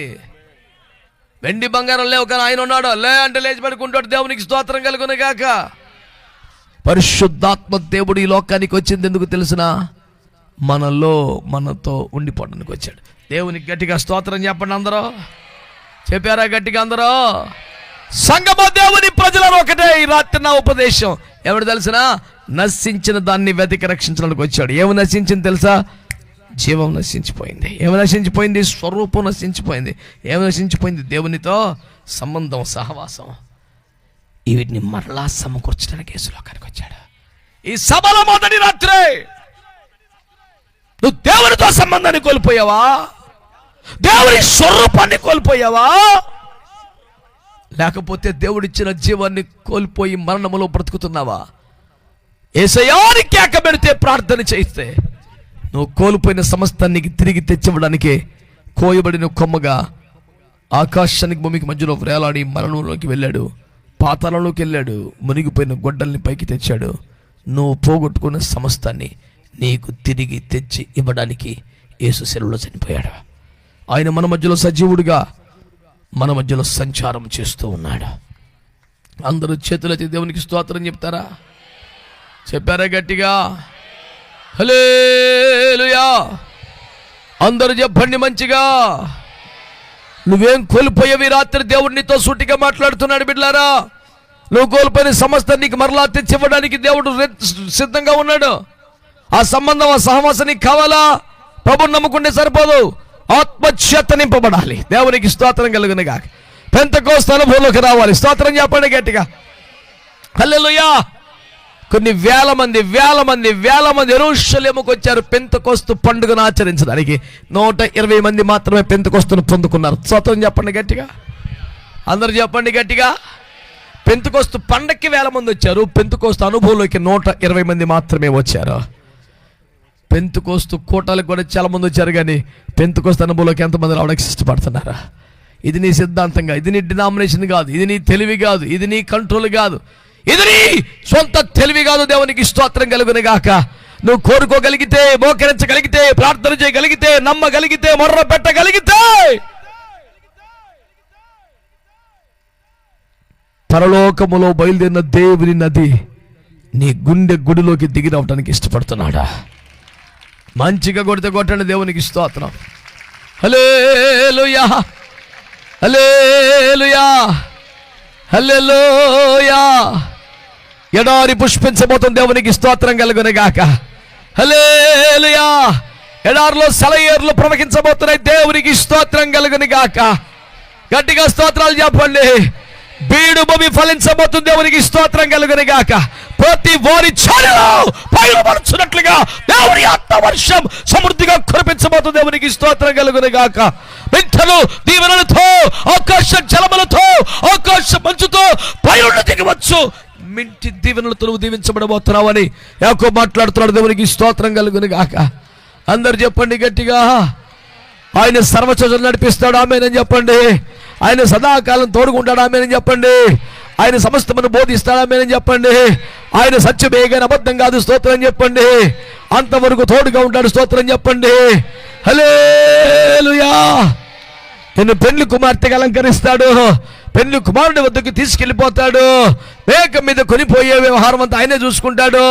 వెండి బంగారం లేవు, కానీ ఆయన ఉన్నాడు. లే అంటే లేచి పడుకుంటాడు. దేవునికి స్తోత్రం కలుగును గాక. పరిశుద్ధాత్మ దేవుడు ఈ లోకానికి వచ్చింది ఎందుకు తెలుసునా? మనతో ఉండిపోవడానికి వచ్చాడు. దేవునికి గట్టిగా స్తోత్రం చెప్పండి అందరూ. చెప్పారా గట్టిగా అందరూ? సంగమ దేవుని ప్రజలను ఒకటే ఈ రాత్రి నా ఉపదేశం. ఎవరు తెలిసినా? నశించిన దాన్ని వెతికి రక్షించడానికి వచ్చాడు. ఏమి నశించింది తెలుసా? జీవం నశించిపోయింది. ఏమి నశించిపోయింది? స్వరూపం నశించిపోయింది. ఏమి నశించిపోయింది? దేవునితో సంబంధం, సహవాసం. వీటిని మరలా సమకూర్చడానికి యేసులోకానికి వచ్చాడు. ఈ సభల మొదటి రాత్రే నువ్వు దేవునితో సంబంధాన్ని కోల్పోయావా? దేవుని స్వరూపాన్ని కోల్పోయావా? లేకపోతే దేవుడిచ్చిన జీవాన్ని కోల్పోయి మరణములో బ్రతుకుతున్నావా? యేసయ్యాని కేక పెడితే, ప్రార్థన చేస్తే నువ్వు కోల్పోయిన సమస్తానికి తిరిగి తెచ్చివ్వడానికి కోయబడిన కొమ్మగా ఆకాశానికి భూమికి మధ్యలో వేలాడి మరణంలోకి వెళ్ళాడు, పాతాళంలోకి వెళ్ళాడు, మునిగిపోయిన గొడ్డల్ని పైకి తెచ్చాడు. నువ్వు పోగొట్టుకున్న సమస్తాన్ని నీకు తిరిగి తెచ్చి ఇవ్వడానికి యేసు శిలువలో చనిపోయాడు. ఆయన మన మధ్యలో సజీవుడిగా మన మధ్యలో సంచారం చేస్తూ ఉన్నాడు. అందరూ చేతులెత్తి దేవునికి స్తోత్రం చెప్తారా? చెప్పారా గట్టిగా? హల్లెలూయా. అందరూ చెప్పండి మంచిగా. నువ్వేం కోల్పోయేవి? రాత్రి దేవుడు నీతో సూటిగా మాట్లాడుతున్నాడు. బిడ్డలారా, నువ్వు కోల్పోయిన సమస్త నీకు మరలా తెచ్చివ్వడానికి దేవుడు సిద్ధంగా ఉన్నాడు. ఆ సంబంధం, ఆ సహవాసం నీకు కావాలా? ప్రభుని నమ్ముకుంటే సరిపోదు, ఆత్మచేత నింపబడాలి. దేవునికి స్తోత్రం కలుగునుగా. పెంతెకోస్తు అనుభవంలోకి రావాలి. స్తోత్రం చెప్పండి గట్టిగా. హల్లెలూయా. కొన్ని వేల మంది యెరూషలేముకు వచ్చారు పెంతెకోస్తు పండుగను ఆచరించడానికి. 120 మంది మాత్రమే పెంతెకోస్తును పొందుకున్నారు. స్తోత్రం చెప్పండి గట్టిగా. అందరూ చెప్పండి గట్టిగా. పెంతెకోస్తు పండక్కి 1000 మంది వచ్చారు. పెంతెకోస్తు అనుభవంలోకి 120 మంది మాత్రమే వచ్చారు. పెంతెకోస్తు కూటాలకు కూడా చాలా మంది వచ్చారు, కానీ పెంతెకోస్తు అనుభవంలోకి ఎంతమంది రావడానికి ఇష్టపడుతున్నారా? ఇది నీ సిద్ధాంతంగా, ఇది నీ డినామినేషన్ కాదు, ఇది నీ తెలివి కాదు, ఇది నీ కంట్రోల్ కాదు, ఇది నీ సొంత తెలివి కాదు. దేవునికి స్తోత్రం కలుగును గాక. నువ్వు కోరుకోగలిగితే, మోకరించగలిగితే, ప్రార్థన చేయగలిగితే, నమ్మగలిగితే, మొర్ర పెట్టగలిగితే పరలోకములో బయలుదేరిన దేవుని నది నీ గుండె గుడిలోకి దిగి రావడానికి ఇష్టపడుతున్నాడా? మంచిగా కొట్టండి. దేవునికి స్తోత్రం. హల్లెలూయా, హల్లెలూయా, హల్లెలూయా. ఎడారి పుష్పించబోతుంది. దేవునికి స్తోత్రం కలుగును గాక. హల్లెలూయా. ఎడారిలో సెలయేర్లు ప్రవహించబోతున్నాయి. దేవునికి స్తోత్రం కలుగును గాక. గట్టిగా స్తోత్రాలు చెప్పండి. బీడు భూమి ఫలించబోతుంది. దేవునికి స్తోత్రం కలుగును గాక. ప్రతి వారి చాలులో పైరుపరుచున్నట్లుగా దేవుని ఆత్మ వర్షం సమృద్ధిగా కురిపించబోతుంది. దేవునికి స్తోత్రం కలుగును గాక. వింతలు దీవెనలతో, ఆకాశ జలములతో, ఆకాశ మంచుతో పైరులు దిగవచ్చు. మింటి దీవెనలతో నువ్వు దీవించబడబోతున్నావు అని యాకోబు మాట్లాడుతున్నాడు. దేవునికి స్తోత్రం కలుగును గాక. అందరు చెప్పండి గట్టిగా. ఆయన సర్వచోజలు నడిపిస్తాడు. ఆమేనని చెప్పండి. ఆయన సదాకాలం తోడుకుంటాడు. ఆమేనని చెప్పండి. ఆయన సమస్తమును బోధిస్తాడు. ఆమేనని చెప్పండి. ఆయన సత్యమే గాని అబద్ధం కాదు. స్తోత్రం చెప్పండి. అంతవరకు తోడుగా ఉంటాడు. స్తోత్రం చెప్పండి. హల్లెలూయా. నిన్ను పెళ్లి కుమార్తెగా అలంకరిస్తాడు. పెళ్లి కుమారుడి వద్దకు తీసుకెళ్ళిపోతాడు. మేక మీద కొనిపోయే వ్యవహారం అంతా ఆయనే చూసుకుంటాడు.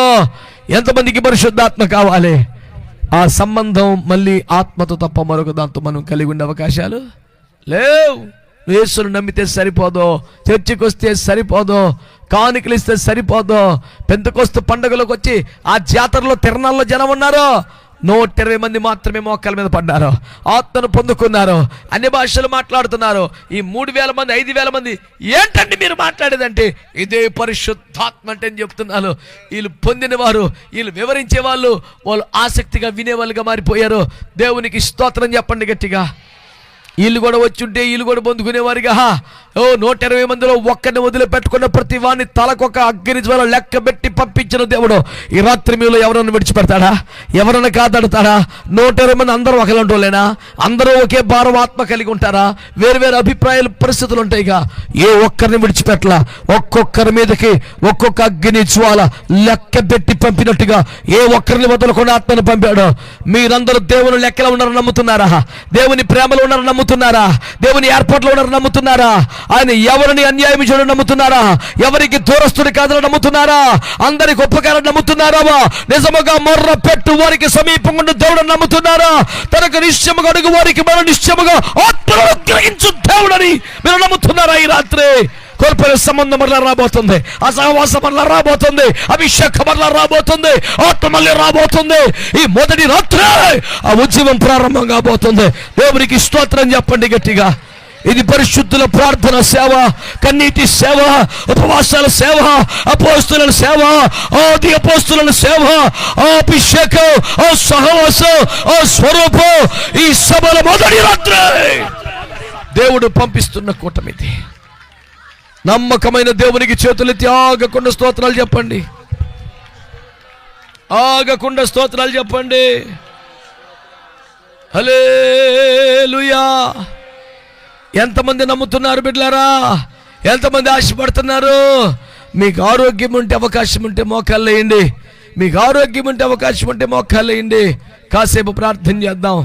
ఎంతమందికి పరిశుద్ధాత్మ కావాలి? ఆ సంబంధం మళ్ళీ ఆత్మతో తప్ప మరొక దాంతో మనం కలిగి ఉండే అవకాశాలు లేవు. యేసును నమ్మితే సరిపోదు, చర్చికి వస్తే సరిపోదు, కానుకలు ఇస్తే సరిపోదు. పెంతెకోస్తు పండుగలోకి వచ్చి ఆ జాతరలో తిరణాల్లో జనం ఉన్నారు. 120 మంది మాత్రమే మోకాల మీద పడ్డారు, ఆత్మను పొందుకున్నారు, అన్ని భాషలు మాట్లాడుతున్నారు. ఈ 3000 మంది 5000 మంది ఏంటండి మీరు మాట్లాడేదంటే ఇదే పరిశుద్ధాత్మ అంటే అని చెప్తున్నారు. వీళ్ళు పొందిన వారు, వీళ్ళు వివరించే వాళ్ళు ఆసక్తిగా వినేవాళ్ళుగా మారిపోయారు. దేవునికి స్తోత్రం చెప్పండి గట్టిగా. వీళ్ళు కూడా వచ్చి ఉంటే వీళ్ళు కూడా పొందుకునేవారుగా. 120 మందిలో ఒక్కరిని వదిలిపెట్టుకున్న ప్రతి వాడిని తలకొక అగ్ని జ్వాల లెక్క పెట్టి పంపించిన దేవుడు ఈ రాత్రి మీలో ఎవరన్నా విడిచిపెడతాడా? ఎవరన్నా కాదడతాడా? 120 మంది అందరూ ఒకలంటోలేనా? అందరూ ఒకే భారం ఆత్మ కలిగి ఉంటారా? వేరు అభిప్రాయాలు, పరిస్థితులు ఉంటాయిగా. ఏ ఒక్కరిని విడిచిపెట్టలా. ఒక్కొక్కరి మీదకి ఒక్కొక్క అగ్ని జ్వాల లెక్క పెట్టి పంపినట్టుగా ఏ ఒక్కరిని వదలకుండా ఆత్మను పంపాడు. మీరందరూ దేవుని లెక్కలో ఉన్నారని నమ్ముతున్నారా? దేవుని ప్రేమలో ఉన్నారని నమ్ముతున్నారా? నమ్ముతున్నారా? దేవుని ఏర్పాట్లో ఉన్నారని నమ్ముతున్నారా? ఆయన ఎవరిని అన్యాయం చేయడం నమ్ముతున్నారా? ఎవరికి దూరస్తుని కాదని నమ్ముతున్నారా? అందరికి ఉపకారం నమ్ముతున్నారా? నిజముగా మొర్ర పెట్టు వారికి సమీపంగా ఉన్న దేవుడు నమ్ముతున్నారా? తనకు నిశ్చయముగా అడుగు వారికి మనం నిశ్చయముగా ఆత్మను గ్రహించు దేవుడని మీరు నమ్ముతున్నారా? ఈ రాత్రి కోల్పోయిన సంబంధం మరలా రాబోతుంది, ఆ సహవాసం మరలా రాబోతుంది, అభిషేకం మరలా రాబోతుంది, ఆత్మ మళ్ళీ రాబోతుంది. ఈ మొదటి రాత్రి ఆ ఉద్యమం ప్రారంభం కాబోతుంది. దేవునికి స్తోత్రం చెప్పండి గట్టిగా. ఇది పరిశుద్ధుల ప్రార్థన సేవ, కన్నీటి సేవ, ఉపవాసాల సేవ, అపోస్తుల సేవ, ఆది అపోస్తుల సేవ, ఆ అభిషేకం, ఆ సహవాసం, ఆ స్వరూపం ఈ సభల మొదటి రాత్రి దేవుడు పంపిస్తున్న కూటమిది. నమ్మకమైన దేవునికి చేతులెత్తి ఆగకుండా స్తోత్రాలు చెప్పండి. ఆగకుండా స్తోత్రాలు చెప్పండి. హల్లెలూయా. ఎంతమంది నమ్ముతున్నారు బిడ్డలారా? ఎంతమంది ఆశపడుతున్నారు? మీకు ఆరోగ్యం ఉంటే, అవకాశం ఉంటే మోకాళ్ళు వేయండి. మీకు ఆరోగ్యం ఉంటే, అవకాశం ఉంటే మోకాళ్ళు వేయండి. కాసేపు ప్రార్థన చేద్దాం.